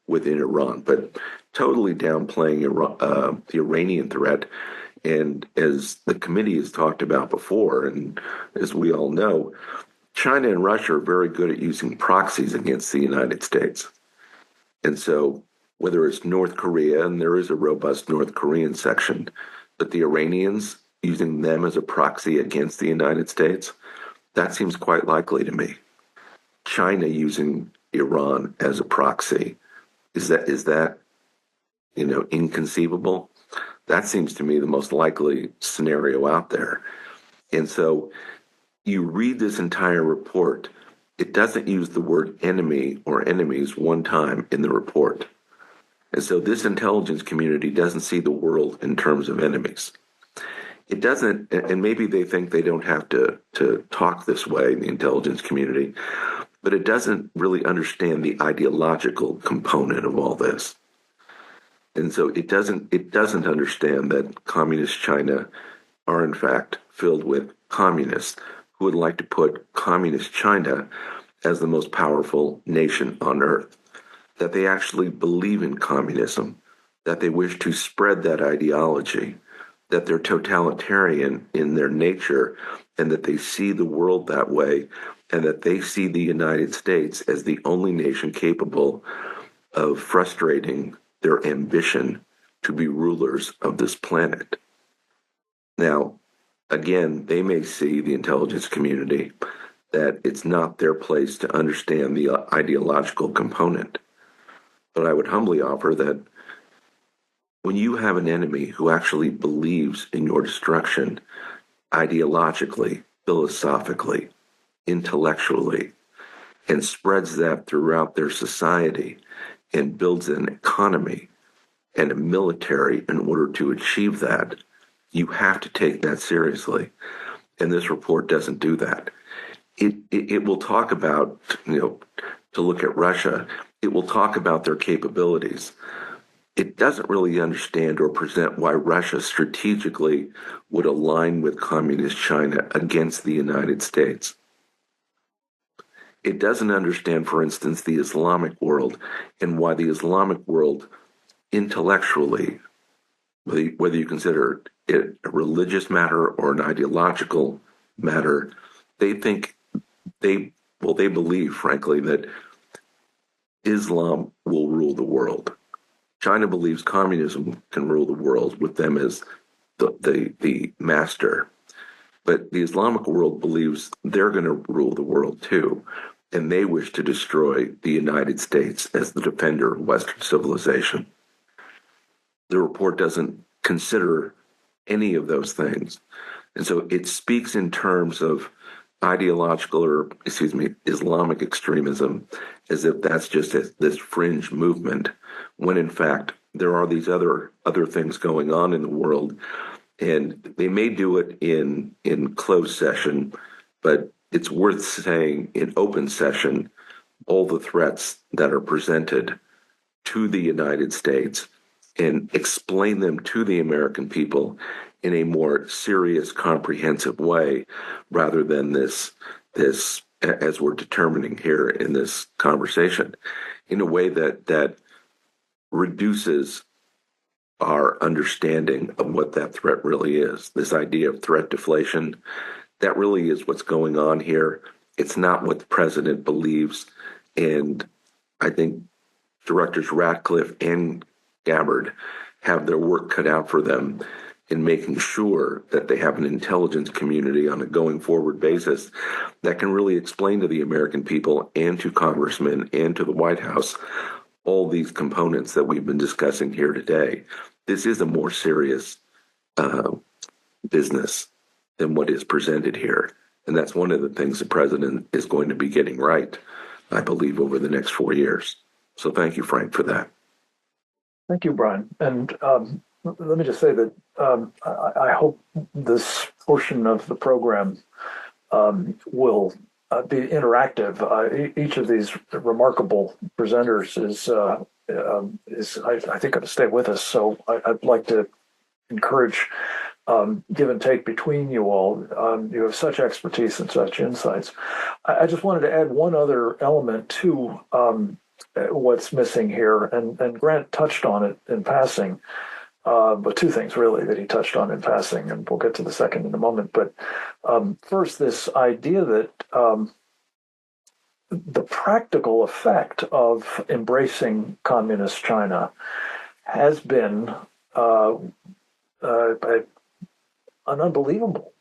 within Iran, but totally downplaying the Iranian threat. And as the committee has talked about before, and as we all know, China and Russia are very good at using proxies against the United States. And so whether it's North Korea, and there is a robust North Korean section, but the Iranians using them as a proxy against the United States, that seems quite likely to me. China using Iran as a proxy, is that inconceivable? That seems to me the most likely scenario out there. And so you read this entire report, it doesn't use the word enemy or enemies one time in the report. And so this intelligence community doesn't see the world in terms of enemies. It doesn't, and maybe they think they don't have to talk this way in the intelligence community, but it doesn't really understand the ideological component of all this. And so it doesn't understand that communist China are in fact filled with communists who would like to put communist China as the most powerful nation on earth, that they actually believe in communism, that they wish to spread that ideology, that they're totalitarian in their nature, and that they see the world that way, and that they see the United States as the only nation capable of frustrating their ambition to be rulers of this planet. Now, again, they may see, the intelligence community, that it's not their place to understand the ideological component. But I would humbly offer that when you have an enemy who actually believes in your destruction ideologically, philosophically, intellectually, and spreads that throughout their society and builds an economy and a military in order to achieve that, You have to take that seriously. And this report doesn't do that. It will talk about, to look at Russia, it will talk about their capabilities. It doesn't really understand or present why Russia strategically would align with communist China against the United States. It doesn't understand, for instance, the Islamic world and why the Islamic world intellectually, whether you consider it a religious matter or an ideological matter, they believe, frankly, that Islam will rule the world. China believes communism can rule the world with them as the master. But the Islamic world believes they're going to rule the world too. And they wish to destroy the United States as the defender of Western civilization. The report doesn't consider any of those things. And so it speaks in terms of Islamic extremism as if that's just this fringe movement, when in fact there are these other things going on in the world. And they may do it in closed session, but it's worth saying in open session, all the threats that are presented to the United States and explain them to the American people in a more serious, comprehensive way, rather than this, as we're determining here in this conversation, in a way that reduces our understanding of what that threat really is. This idea of threat deflation, that really is what's going on here. It's not what the president believes. And I think Directors Ratcliffe and Gabbard have their work cut out for them in making sure that they have an intelligence community on a going forward basis that can really explain to the American people and to congressmen and to the White House all these components that we've been discussing here today. This is a more serious business than what is presented here. And that's one of the things the president is going to be getting right, I believe, over the next 4 years. So thank you, Frank, for that. Thank you, Brian. And let me just say that I hope this portion of the program will be interactive. Each of these remarkable presenters is I think, going to stay with us. So I'd like to encourage give and take between you all. You have such expertise and such insights. I just wanted to add one other element to what's missing here, and Grant touched on it in passing, but two things really that he touched on in passing, and we'll get to the second in a moment. But first, this idea that the practical effect of embracing communist China has been an unbelievable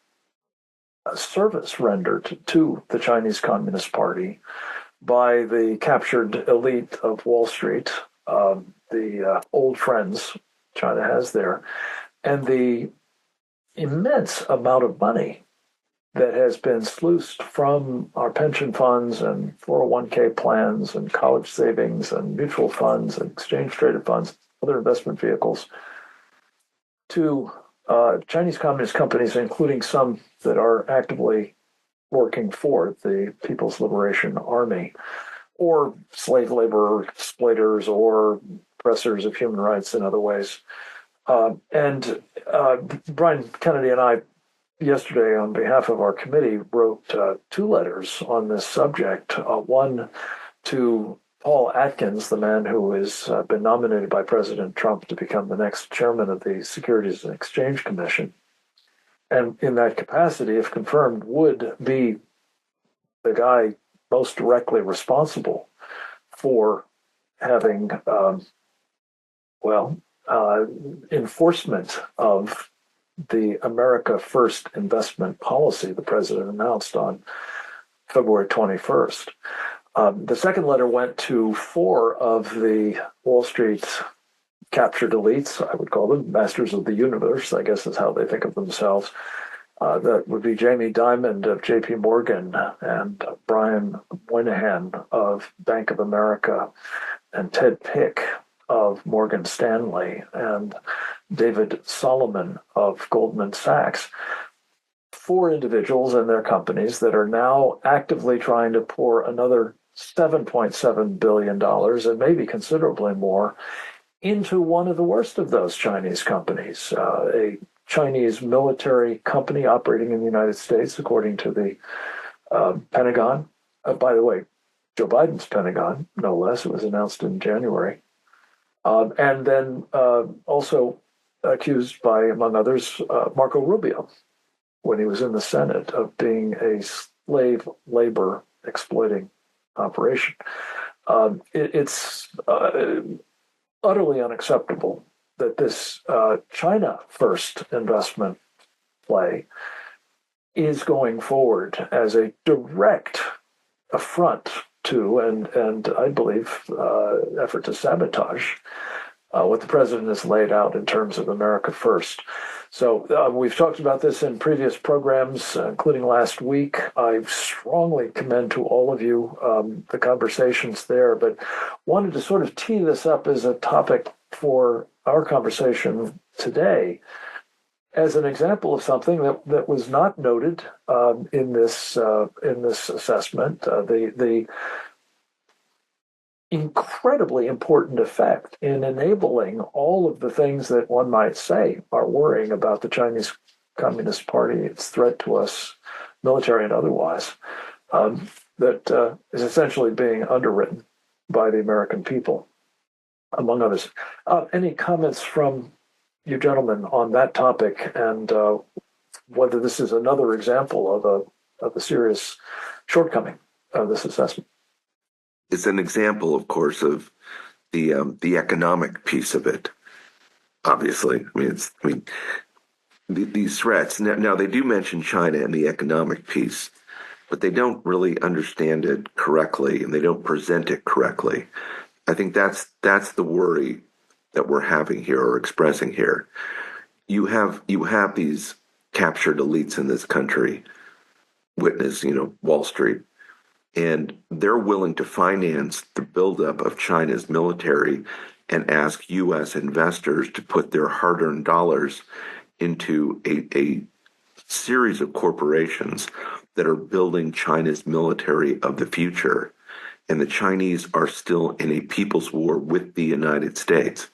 service rendered to the Chinese Communist Party by the captured elite of Wall Street, the old friends China has there, and the immense amount of money that has been sluiced from our pension funds and 401k plans and college savings and mutual funds and exchange-traded funds, other investment vehicles, to Chinese communist companies, including some that are actively working for the People's Liberation Army, or slave labor exploiters, or oppressors of human rights in other ways. And Brian Kennedy and I, yesterday, on behalf of our committee, wrote two letters on this subject. One to Paul Atkins, the man who has been nominated by President Trump to become the next chairman of the Securities and Exchange Commission. And in that capacity, if confirmed, would be the guy most directly responsible for having, enforcement of the America First investment policy the president announced on February 21st. The second letter went to four of the Wall Street captured elites, I would call them, masters of the universe, I guess is how they think of themselves. That would be Jamie Dimon of JP Morgan and Brian Moynihan of Bank of America and Ted Pick of Morgan Stanley and David Solomon of Goldman Sachs, four individuals and their companies that are now actively trying to pour another $7.7 billion and maybe considerably more into one of the worst of those Chinese companies, a Chinese military company operating in the United States, according to the Pentagon. By the way, Joe Biden's Pentagon, no less. It was announced in January. And then also accused by, among others, Marco Rubio, when he was in the Senate, of being a slave labor exploiting operation. It's utterly unacceptable that this China first investment play is going forward as a direct affront to and I believe effort to sabotage what the president has laid out in terms of America First. So we've talked about this in previous programs, including last week. I strongly commend to all of you the conversations there, but wanted to sort of tee this up as a topic for our conversation today as an example of something that was not noted in this assessment. The incredibly important effect in enabling all of the things that one might say are worrying about the Chinese Communist Party, its threat to us, military and otherwise, that is essentially being underwritten by the American people, among others. Any comments from you gentlemen on that topic, and whether this is another example of a serious shortcoming of this assessment? It's an example, of course, of the economic piece of it. Obviously, these threats. Now they do mention China and the economic piece, but they don't really understand it correctly, and they don't present it correctly. I think that's the worry that we're having here or expressing here. You have these captured elites in this country, witness, Wall Street, and they're willing to finance the buildup of China's military and ask U.S. investors to put their hard-earned dollars into a series of corporations that are building China's military of the future. And the Chinese are still in a people's war with the United States.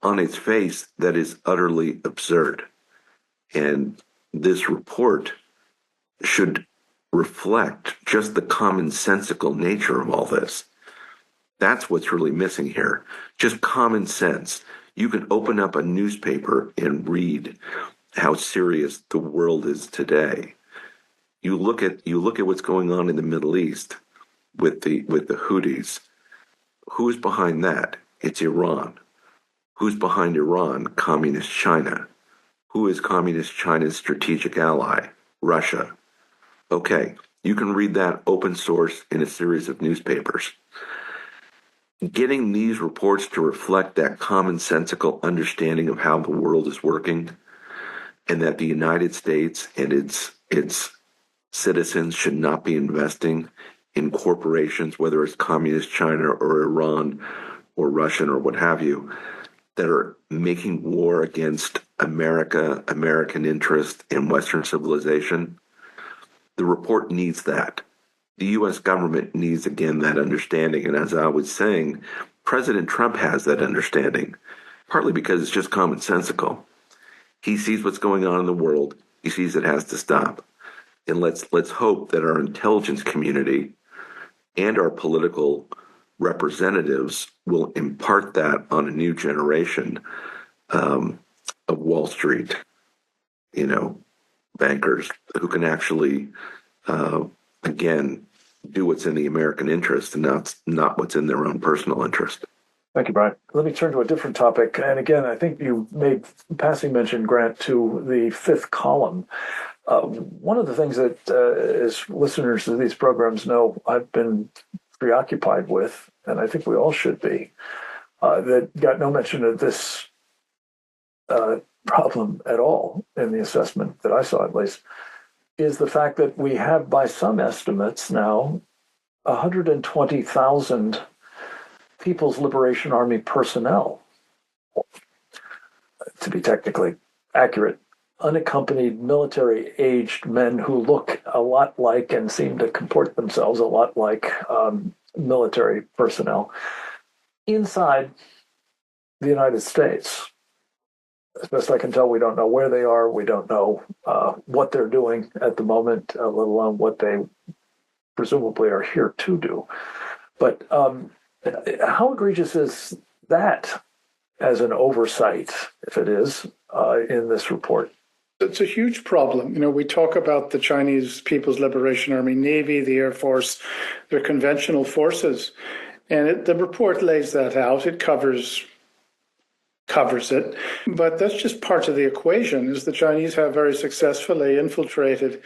On its face, that is utterly absurd. And this report should reflect just the commonsensical nature of all this. That's what's really missing here. Just common sense. You can open up a newspaper and read how serious the world is today. You look at what's going on in the Middle East with the Houthis. Who's behind that? It's Iran. Who's behind Iran? Communist China. Who is Communist China's strategic ally? Russia. Okay, you can read that open source in a series of newspapers. Getting these reports to reflect that commonsensical understanding of how the world is working, and that the United States and its citizens should not be investing in corporations, whether it's Communist China or Iran or Russian or what have you, that are making war against America, American interest, and Western civilization. The report needs that. The U.S. government needs, again, that understanding. And as I was saying, President Trump has that understanding, partly because it's just commonsensical. He sees what's going on in the world. He sees it has to stop. And let's hope that our intelligence community and our political representatives will impart that on a new generation of Wall Street, bankers who can actually, again, do what's in the American interest and not what's in their own personal interest. Thank you, Brian. Let me turn to a different topic. And again, I think you made passing mention, Grant, to the fifth column. One of the things that, as listeners to these programs know, I've been preoccupied with, and I think we all should be, that got no mention of this problem at all in the assessment that I saw, at least, is the fact that we have, by some estimates now, 120,000 People's Liberation Army personnel, to be technically accurate, unaccompanied military-aged men who look a lot like and seem to comport themselves a lot like military personnel inside the United States. As best I can tell, we don't know where they are. We don't know what they're doing at the moment, let alone what they presumably are here to do. But how egregious is that as an oversight, if it is, in this report? It's a huge problem. We talk about the Chinese People's Liberation Army, Navy, the Air Force, their conventional forces. And the report lays that out. It covers it. But that's just part of the equation, is the Chinese have very successfully infiltrated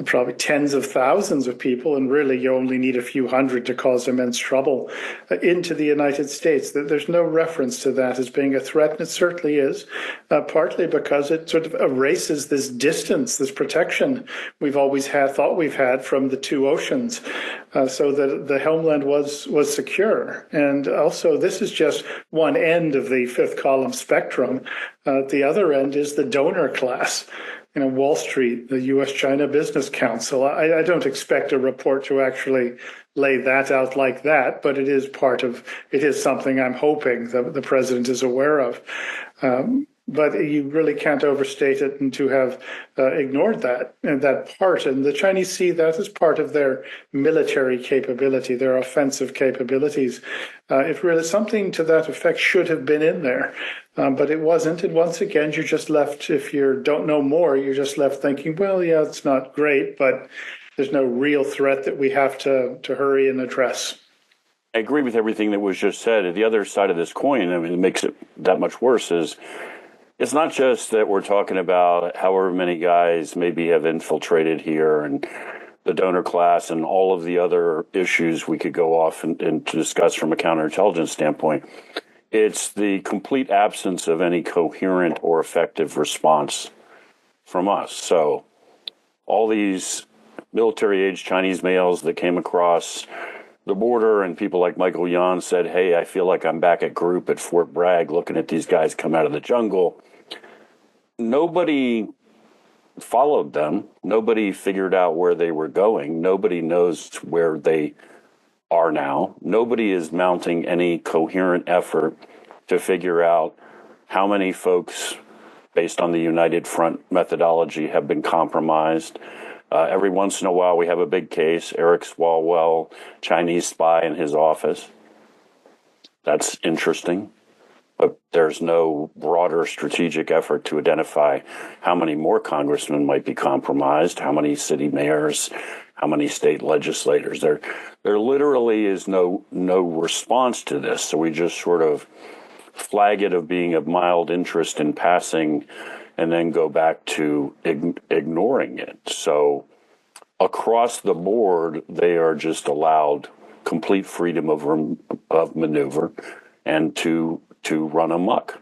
probably tens of thousands of people, and really you only need a few hundred to cause immense trouble, into the United States. There's no reference to that as being a threat, and it certainly is, partly because it sort of erases this distance, this protection we've always thought we've had from the two oceans, so that the homeland was secure. And also, this is just one end of the fifth column spectrum. The other end is the donor class. Wall Street, the U.S.-China Business Council. I don't expect a report to actually lay that out like that, but it is something I'm hoping that the president is aware of. But you really can't overstate it, and to have ignored that part. And the Chinese see that as part of their military capability, their offensive capabilities. If really something to that effect should have been in there, but it wasn't. And once again, you're just left, if you don't know more, you're just left thinking, well, yeah, it's not great, but there's no real threat that we have to hurry and address. I agree with everything that was just said. The other side of this coin, I mean, it makes it that much worse, is it's not just that we're talking about however many guys maybe have infiltrated here and the donor class and all of the other issues we could go off and to discuss from a counterintelligence standpoint. It's the complete absence of any coherent or effective response from us. So all these military-age Chinese males that came across the border, and people like Michael Yan said, hey, I feel like I'm back at group at Fort Bragg looking at these guys come out of the jungle. Nobody followed them. Nobody figured out where they were going. Nobody knows where they are now. Nobody is mounting any coherent effort to figure out how many folks, based on the United Front methodology, have been compromised. Every once in a while, we have a big case, Eric Swalwell, Chinese spy in his office. That's interesting. But there's no broader strategic effort to identify how many more congressmen might be compromised, how many city mayors, how many state legislators. There literally is no response to this. So we just sort of flag it of being of mild interest in passing and then go back to ignoring it. So across the board, they are just allowed complete freedom of maneuver and to run amok.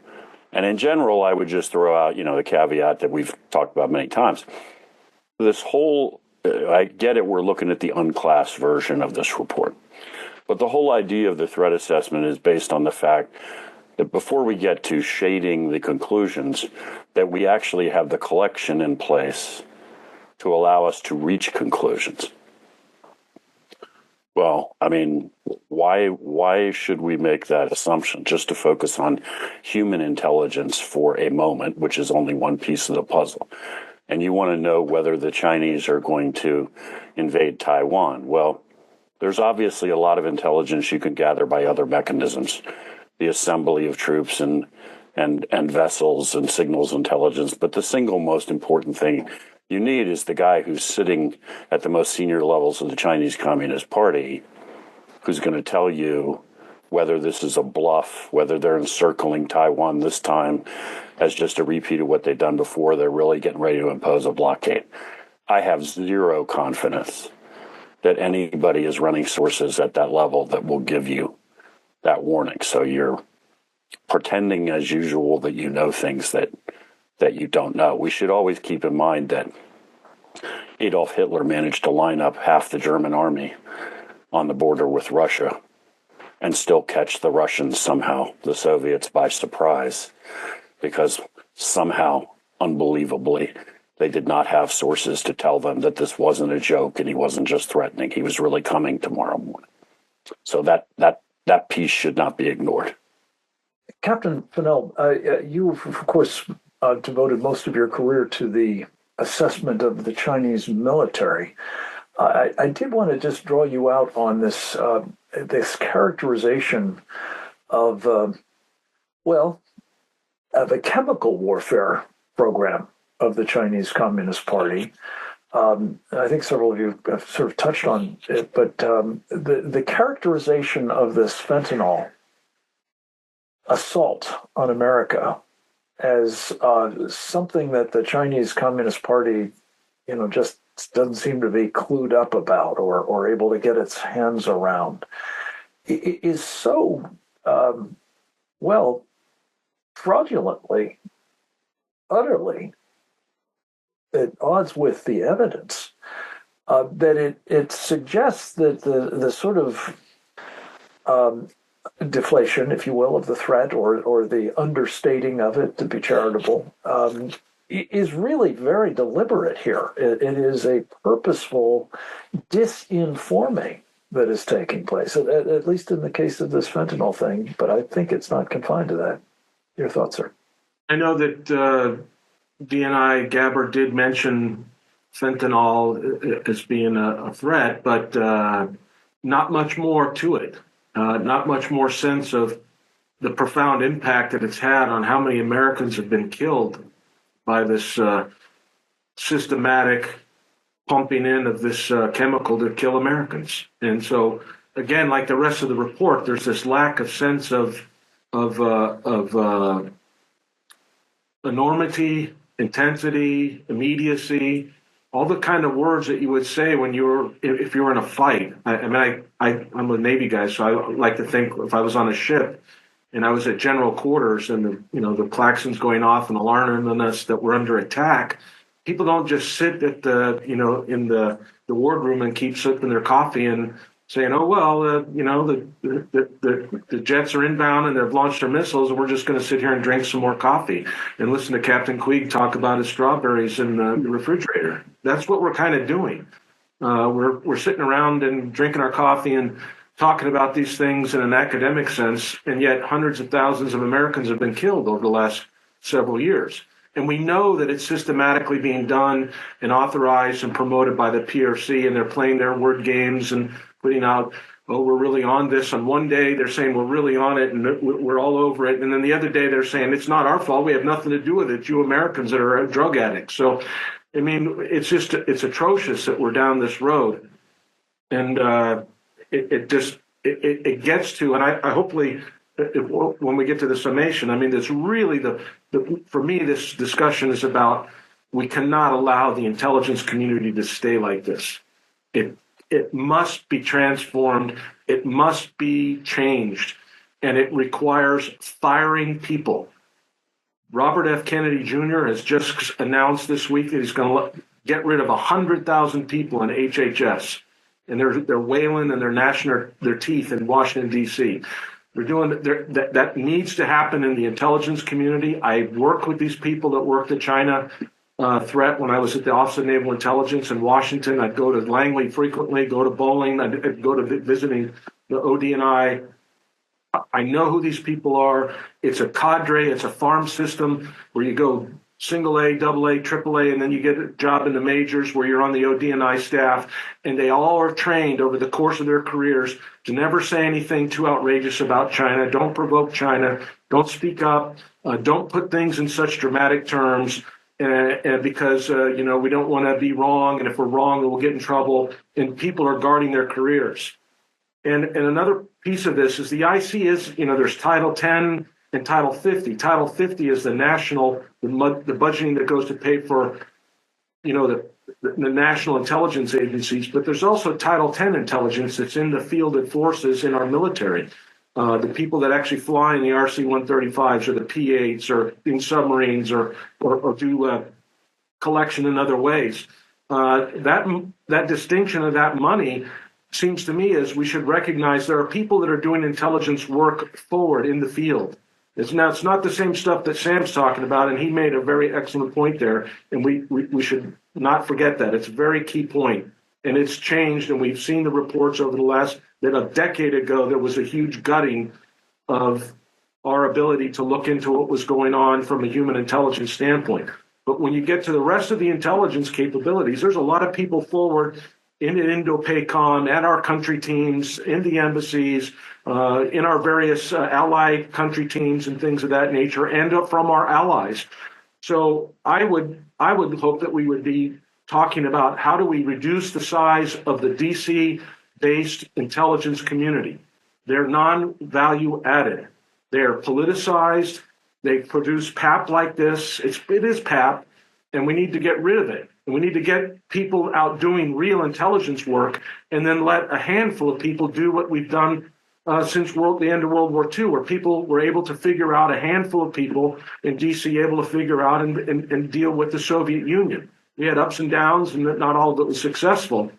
And in general, I would just throw out, the caveat that we've talked about many times. This whole, I get it, we're looking at the unclassed version of this report. But the whole idea of the threat assessment is based on the fact that before we get to shading the conclusions, that we actually have the collection in place to allow us to reach conclusions. Well, I mean, why should we make that assumption? Just to focus on human intelligence for a moment, which is only one piece of the puzzle. And you want to know whether the Chinese are going to invade Taiwan. Well, there's obviously a lot of intelligence you can gather by other mechanisms, the assembly of troops and vessels and signals intelligence. But the single most important thing you need is the guy who's sitting at the most senior levels of the Chinese Communist Party, who's going to tell you whether this is a bluff, whether they're encircling Taiwan this time as just a repeat of what they've done before. They're really getting ready to impose a blockade. I have zero confidence that anybody is running sources at that level that will give you that warning. So you're pretending as usual that you know things that you don't know. We should always keep in mind that Adolf Hitler managed to line up half the German army on the border with Russia and still catch the Russians somehow, the Soviets, by surprise, because somehow, unbelievably, they did not have sources to tell them that this wasn't a joke and he wasn't just threatening. He was really coming tomorrow morning. So that piece should not be ignored. Captain Fennell, you've, of course, devoted most of your career to the assessment of the Chinese military. I did want to just draw you out on this this characterization of, of a chemical warfare program of the Chinese Communist Party. I think several of you have sort of touched on it, but the characterization of this fentanyl assault on America as something that the Chinese Communist Party, just doesn't seem to be clued up about or able to get its hands around, is so, fraudulently, utterly at odds with the evidence that it suggests that the sort of deflation, if you will, of the threat or the understating of it, to be charitable, is really very deliberate here. It is a purposeful disinforming that is taking place, at least in the case of this fentanyl thing, but I think it's not confined to that. Your thoughts, sir? I know that DNI Gabbard did mention fentanyl as being a threat, but not much more to it. Not much more sense of the profound impact that it's had on how many Americans have been killed by this systematic pumping in of this chemical to kill Americans. And so, again, like the rest of the report, there's this lack of sense of enormity, intensity, immediacy, all the kind of words that you would say when if you were in a fight. I'm a Navy guy, so I like to think if I was on a ship and I was at general quarters and the klaxon's going off and alarming us that we're under attack, people don't just sit at in the wardroom and keep sipping their coffee and saying, oh, well, the jets are inbound and they've launched their missiles and we're just going to sit here and drink some more coffee and listen to Captain Queeg talk about his strawberries in the refrigerator. That's what we're kind of doing. We're sitting around and drinking our coffee and talking about these things in an academic sense, and yet hundreds of thousands of Americans have been killed over the last several years. And we know that it's systematically being done and authorized and promoted by the PRC, and they're playing their word games and putting out, oh, we're really on this. On one day, they're saying we're really on it and we're all over it. And then the other day, they're saying it's not our fault. We have nothing to do with it. You Americans that are drug addicts. So, I mean, it's atrocious that we're down this road. And it gets to, and I hopefully, when we get to the summation, I mean, there's really for me, this discussion is about we cannot allow the intelligence community to stay like this. It must be transformed. It must be changed. And it requires firing people. Robert F. Kennedy Jr. has just announced this week that he's going to get rid of 100,000 people in HHS. And they're wailing and they're gnashing their teeth in Washington, D.C. That needs to happen in the intelligence community. I work with these people that work the China threat. When I was at the Office of Naval Intelligence in Washington, I'd go to Langley frequently, go to Bowling, I'd go to visiting the ODNI. I know who these people are. It's a cadre, it's a farm system where you go single A, double A, triple A, and then you get a job in the majors where you're on the ODNI staff, and they all are trained over the course of their careers to never say anything too outrageous about China, don't provoke China, don't speak up, don't put things in such dramatic terms, because we don't want to be wrong, and if we're wrong, we'll get in trouble, and people are guarding their careers. And another piece of this is the IC is, there's Title 10 and Title 50. Title 50 is the national, the budgeting that goes to pay for, the national intelligence agencies, but there's also Title 10 intelligence that's in the fielded forces in our military. The people that actually fly in the RC-135s or the P-8s or in submarines or do collection in other ways. That distinction of that money seems to me is we should recognize there are people that are doing intelligence work forward in the field. It's not the same stuff that Sam's talking about, and he made a very excellent point there, and we should not forget that. It's a very key point, and it's changed, and we've seen the reports over the last, that a decade ago there was a huge gutting of our ability to look into what was going on from a human intelligence standpoint. But when you get to the rest of the intelligence capabilities, there's a lot of people forward in Indo-PACOM, at our country teams, in the embassies, in our various allied country teams and things of that nature, and from our allies. So I would hope that we would be talking about how do we reduce the size of the DC-based intelligence community. They're non-value added. They're politicized. They produce PAP like this. It is PAP, and we need to get rid of it. And we need to get people out doing real intelligence work, and then let a handful of people do what we've done since the end of World War II, where people were able to figure out, a handful of people in DC able to figure out and deal with the Soviet Union. We had ups and downs, and not all of it was successful.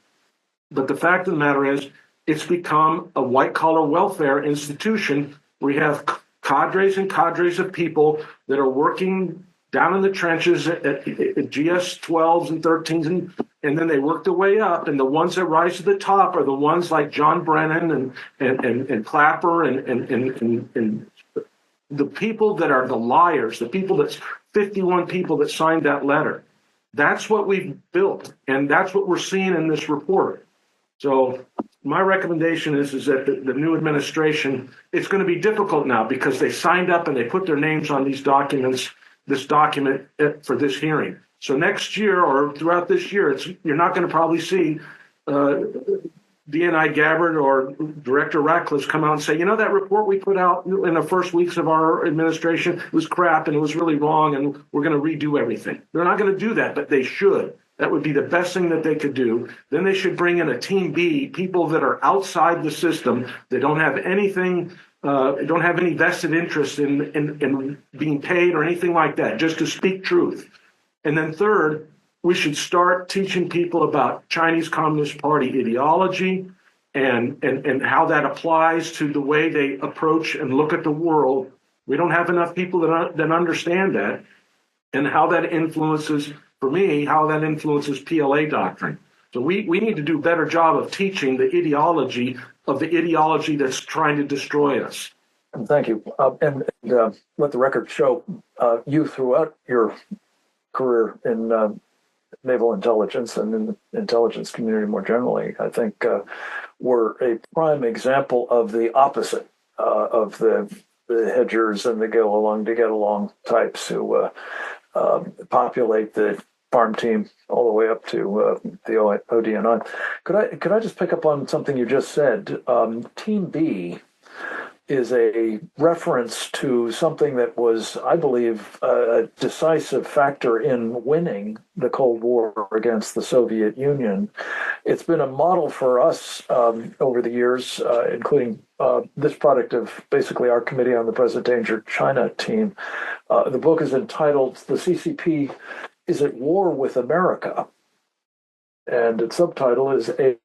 But the fact of the matter is, it's become a white-collar welfare institution where you have cadres and cadres of people that are working down in the trenches at GS 12s and 13s, and then they work their way up. And the ones that rise to the top are the ones like John Brennan and Clapper and the people that are the liars, the people that's 51 people that signed that letter. That's what we've built, and that's what we're seeing in this report. So my recommendation is that the new administration, it's going to be difficult now because they signed up and they put their names on these documents, this document for this hearing. So next year or throughout this year, you're not going to probably see DNI Gabbard or Director Ratcliffe come out and say, that report we put out in the first weeks of our administration was crap and it was really wrong and we're going to redo everything. They're not going to do that, but they should. That would be the best thing that they could do. Then they should bring in a team B, people that are outside the system. They don't have anything, don't have any vested interest in being paid or anything like that, just to speak truth. And then third, we should start teaching people about Chinese Communist Party ideology and how that applies to the way they approach and look at the world. We don't have enough people that understand that, and how that influences, for me, how that influences PLA doctrine. So we need to do a better job of teaching the ideology that's trying to destroy us. Thank you. And let the record show you throughout your career in naval intelligence and in the intelligence community more generally, I think were a prime example of the opposite of the hedgers and the go along to get along types who populate the farm team all the way up to the ODNI. Could I just pick up on something you just said? Team B is a reference to something that was, I believe, a decisive factor in winning the Cold War against the Soviet Union. It's been a model for us over the years, including this product of basically our Committee on the Present Danger China team. The book is entitled "The CCP is at War with America," and its subtitle is a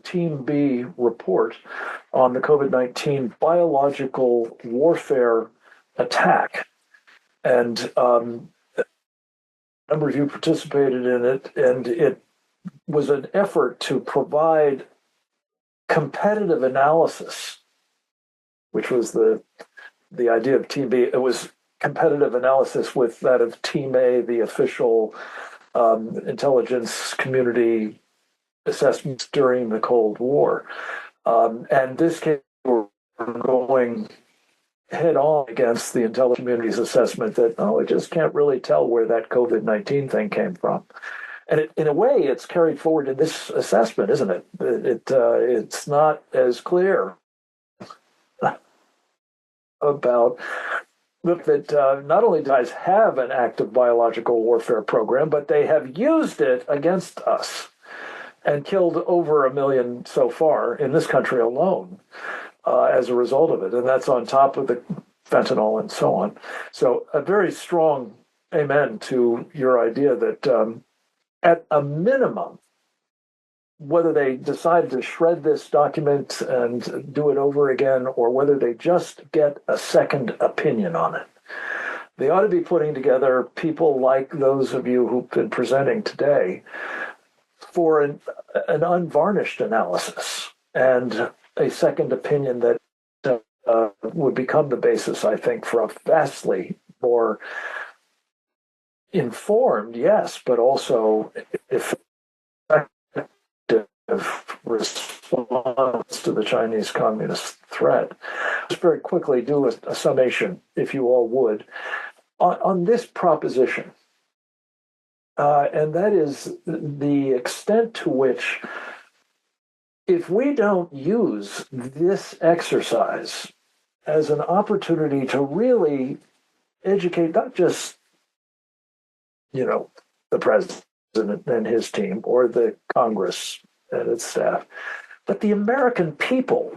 Team B report on the COVID-19 biological warfare attack. And a number of you participated in it, and it was an effort to provide competitive analysis, which was the idea of Team B. It was competitive analysis with that of Team A, the official intelligence community assessments during the Cold War. And this case, we're going head on against the intelligence community's assessment that, I just can't really tell where that COVID-19 thing came from. And in a way, it's carried forward in this assessment, isn't it? It's not as clear about that not only do guys have an active biological warfare program, but they have used it against us and killed over 1 million so far in this country alone as a result of it. And that's on top of the fentanyl and so on. So a very strong amen to your idea that at a minimum, whether they decide to shred this document and do it over again, or whether they just get a second opinion on it. They ought to be putting together people like those of you who've been presenting today for an unvarnished analysis and a second opinion that would become the basis, I think, for a vastly more informed, yes, but also effective response to the Chinese Communist threat. Just very quickly do a summation, if you all would, on this proposition. And that is the extent to which, if we don't use this exercise as an opportunity to really educate not just, the president and his team or the Congress and its staff, but the American people,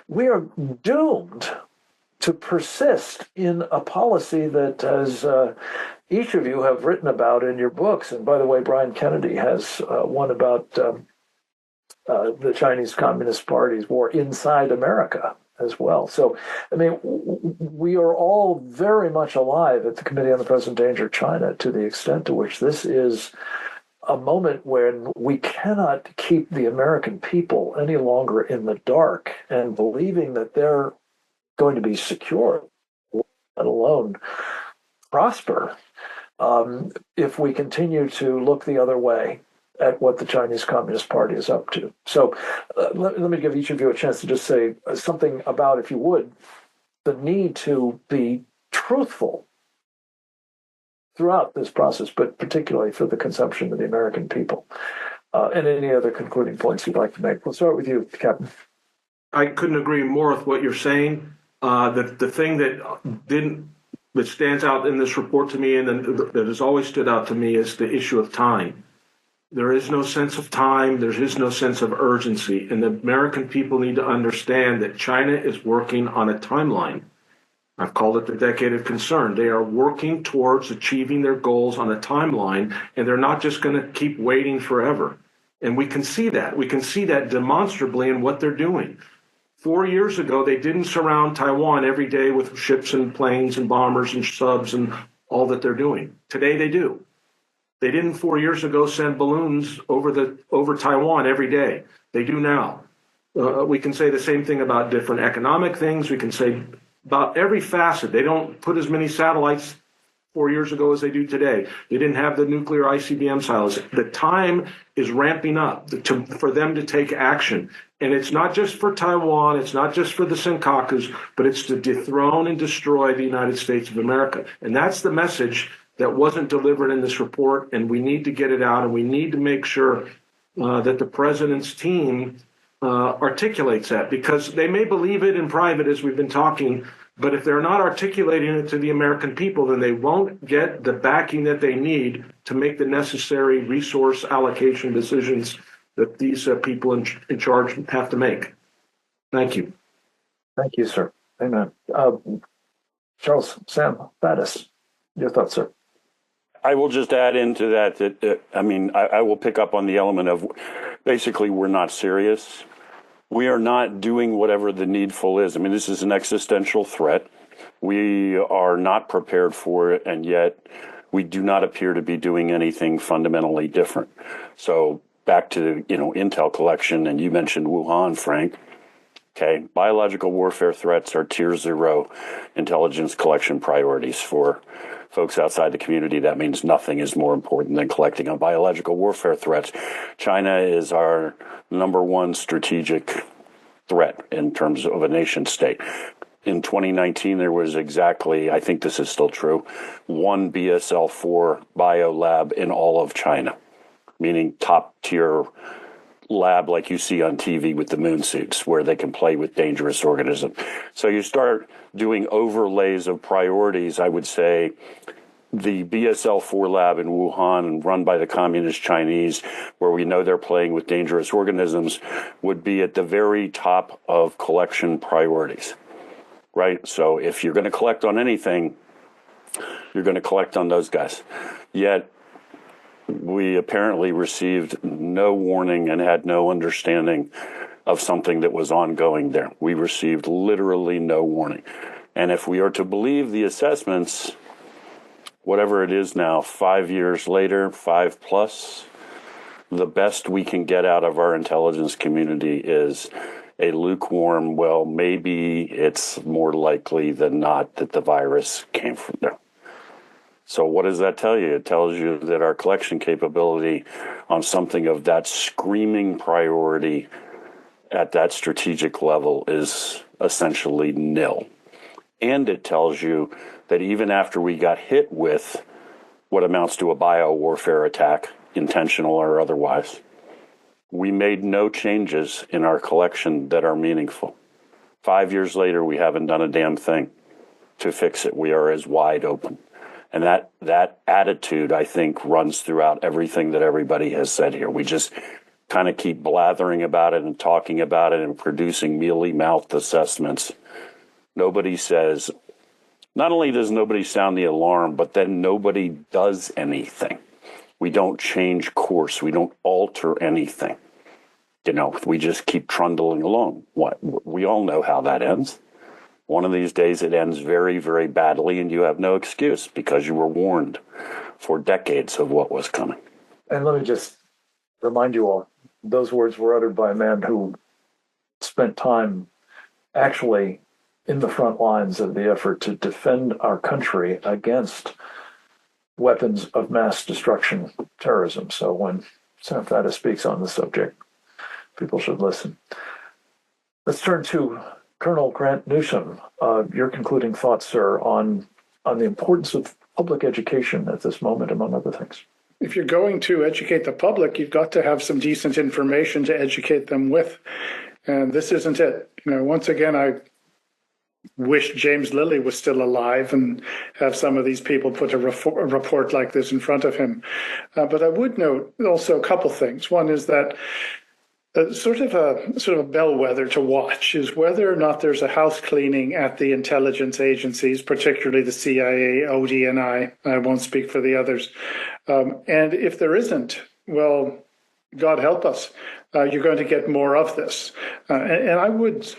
we are doomed to persist in a policy that, as each of you have written about in your books, and by the way, Brian Kennedy has one about the Chinese Communist Party's war inside America as well. So, I mean, we are all very much alive at the Committee on the Present Danger of China to the extent to which this is a moment when we cannot keep the American people any longer in the dark and believing that they're going to be secure, let alone prosper, if we continue to look the other way at what the Chinese Communist Party is up to. So let me give each of you a chance to just say something about, if you would, the need to be truthful throughout this process, but particularly for the consumption of the American people. And any other concluding points you'd like to make. We'll start with you, Captain. I couldn't agree more with what you're saying. The thing that stands out in this report to me, and that has always stood out to me, is the issue of time. There is no sense of time. There is no sense of urgency. And the American people need to understand that China is working on a timeline. I've called it the decade of concern. They are working towards achieving their goals on a timeline, and they're not just going to keep waiting forever. And we can see that. We can see that demonstrably in what they're doing. 4 years ago, they didn't surround Taiwan every day with ships and planes and bombers and subs and all that they're doing. Today, they do. They didn't 4 years ago send balloons over Taiwan every day. They do now. We can say the same thing about different economic things. We can say about every facet. They don't put as many satellites 4 years ago as they do today. They didn't have the nuclear ICBM silos. The time is ramping up for them to take action. And it's not just for Taiwan, it's not just for the Senkakus, but it's to dethrone and destroy the United States of America. And that's the message that wasn't delivered in this report, and we need to get it out, and we need to make sure that the president's team articulates that, because they may believe it in private, as we've been talking, but if they're not articulating it to the American people, then they won't get the backing that they need to make the necessary resource allocation decisions that these people in charge have to make. Thank you. Thank you, sir. Amen. Charles, Sam, Battis, your thoughts, sir? I will just add into that I will pick up on the element of basically we're not serious. We are not doing whatever the needful is. I mean, this is an existential threat. We are not prepared for it, and yet we do not appear to be doing anything fundamentally different. So back to, intel collection, and you mentioned Wuhan, Frank. Okay, biological warfare threats are tier 0 intelligence collection priorities for folks outside the community. That means nothing is more important than collecting on biological warfare threats. China is our number one strategic threat in terms of a nation state. In 2019, there was exactly, I think this is still true, one BSL-4 biolab in all of China, meaning top tier lab like you see on TV with the moon suits where they can play with dangerous organisms. So you start doing overlays of priorities. I would say the BSL-4 lab in Wuhan, run by the Communist Chinese, where we know they're playing with dangerous organisms, would be at the very top of collection priorities, right? So if you're going to collect on anything, you're going to collect on those guys. Yet we apparently received no warning and had no understanding of something that was ongoing there. We received literally no warning. And if we are to believe the assessments, whatever it is now, 5 years later, 5+, the best we can get out of our intelligence community is a lukewarm, well, maybe it's more likely than not that the virus came from there. So what does that tell you? It tells you that our collection capability on something of that screaming priority at that strategic level is essentially nil. And it tells you that even after we got hit with what amounts to a biowarfare attack, intentional or otherwise, we made no changes in our collection that are meaningful. 5 years later, we haven't done a damn thing to fix it. We are as wide open. And that attitude, I think, runs throughout everything that everybody has said here. We just kind of keep blathering about it and talking about it and producing mealy-mouthed assessments. Nobody says, not only does nobody sound the alarm, but then nobody does anything. We don't change course. We don't alter anything. We just keep trundling along. We all know how that ends. One of these days it ends very, very badly, and you have no excuse because you were warned for decades of what was coming. And let me just remind you all, those words were uttered by a man who spent time actually in the front lines of the effort to defend our country against weapons of mass destruction, terrorism. So when Senator Faddis speaks on the subject, people should listen. Let's turn to Colonel Grant Newsom. Your concluding thoughts, sir, on the importance of public education at this moment, among other things. If you're going to educate the public, you've got to have some decent information to educate them with. And this isn't it. Once again, I wish James Lilly was still alive and have some of these people put a report like this in front of him. But I would note also a couple things. One is that sort of a bellwether to watch is whether or not there's a house cleaning at the intelligence agencies, particularly the CIA, ODNI. I won't speak for the others. And if there isn't, well, God help us. You're going to get more of this. And I would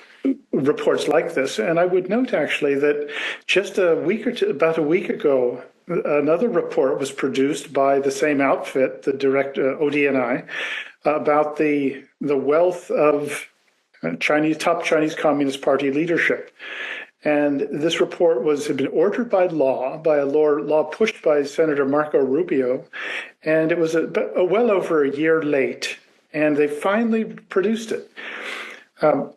reports like this. And I would note actually that just about a week ago, another report was produced by the same outfit, the ODNI, about the wealth of top Chinese Communist Party leadership. And this report had been ordered by a law pushed by Senator Marco Rubio, and it was well over a year late, and they finally produced it.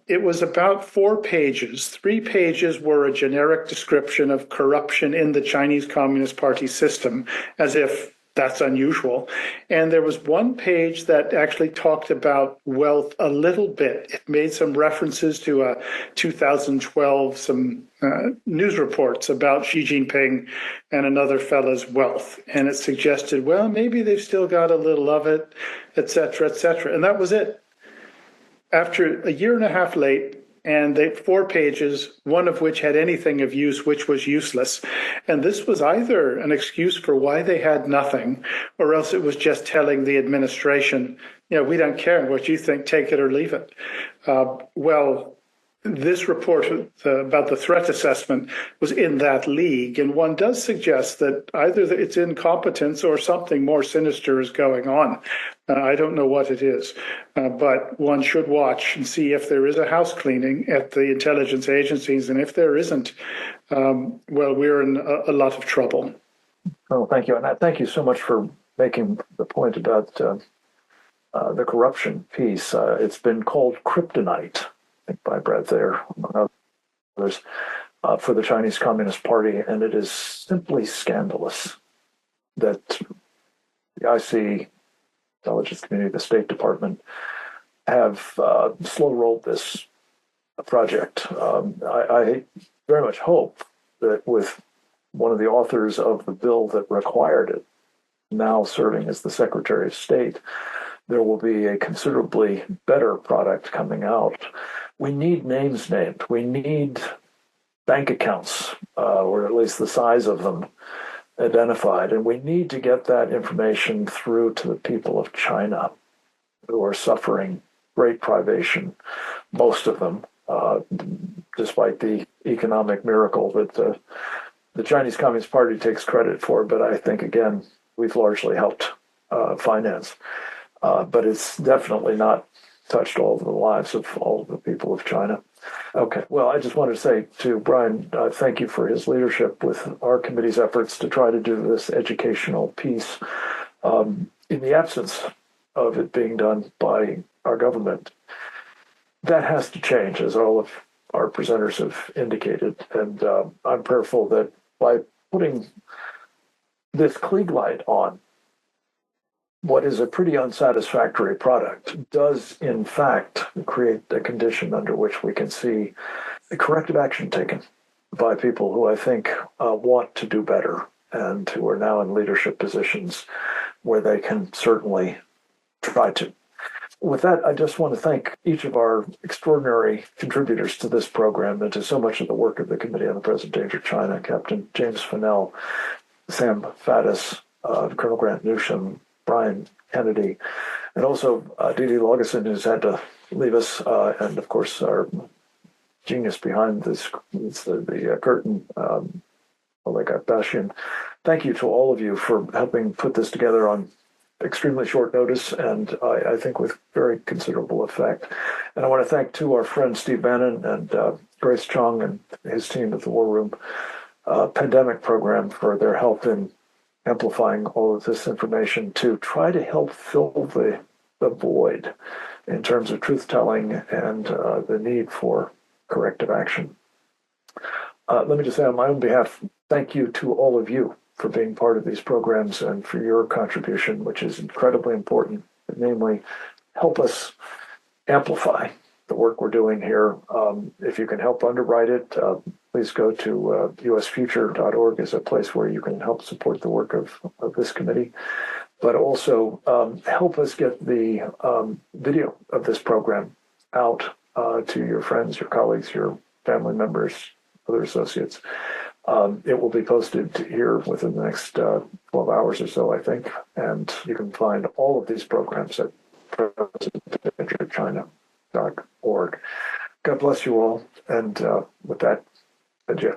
It was about 4 pages. 3 pages were a generic description of corruption in the Chinese Communist Party system, as if that's unusual. And there was 1 page that actually talked about wealth a little bit. It made some references to 2012, some news reports about Xi Jinping and another fella's wealth. And it suggested, well, maybe they've still got a little of it, et cetera, et cetera. And that was it. After a year and a half late, and 4 pages, 1 of which had anything of use, which was useless. And this was either an excuse for why they had nothing, or else it was just telling the administration, we don't care what you think, take it or leave it. Well, this report about the threat assessment was in that league, and one does suggest that either it's incompetence or something more sinister is going on. I don't know what it is, but one should watch and see if there is a house cleaning at the intelligence agencies, and if there isn't, well, we're in a lot of trouble. Oh, thank you. And thank you so much for making the point about the corruption piece. It's been called kryptonite, I think, by Brad Thayer, among others, for the Chinese Communist Party, and it is simply scandalous that the IC, intelligence community, the State Department, have slow-rolled this project. I very much hope that with one of the authors of the bill that required it now serving as the Secretary of State, there will be a considerably better product coming out. We need names named. We need bank accounts, or at least the size of them, identified. And we need to get that information through to the people of China who are suffering great privation, most of them, despite the economic miracle that the Chinese Communist Party takes credit for. But I think, again, we've largely helped finance. But it's definitely not touched all of the lives of all of the people of China. Okay, well, I just wanted to say to Brian, thank you for his leadership with our committee's efforts to try to do this educational piece in the absence of it being done by our government. That has to change, as all of our presenters have indicated. And I'm prayerful that by putting this Klieg light on, what is a pretty unsatisfactory product does, in fact, create a condition under which we can see a corrective action taken by people who I think want to do better and who are now in leadership positions where they can certainly try to. With that, I just want to thank each of our extraordinary contributors to this program and to so much of the work of the Committee on the Present Danger of China, Captain James Fennell, Sam Faddis, Colonel Grant Newsham, Brian Kennedy, and also Dee Dee Laugesen, who's had to leave us, and of course our genius behind this, the curtain, Olega Bashian. Thank you to all of you for helping put this together on extremely short notice, and I think with very considerable effect. And I want to thank, too, our friend Steve Bannon and Grace Chong and his team at the War Room Pandemic Program for their help in amplifying all of this information to try to help fill the void in terms of truth-telling and the need for corrective action. Let me just say on my own behalf, thank you to all of you for being part of these programs and for your contribution, which is incredibly important, namely help us amplify the work we're doing here. If you can help underwrite it, please go to usfuture.org as a place where you can help support the work of this committee. But also help us get the video of this program out to your friends, your colleagues, your family members, other associates. It will be posted here within the next 12 hours or so, I think. And you can find all of these programs at presidentdangerchina.org. God bless you all. And with that, adieu.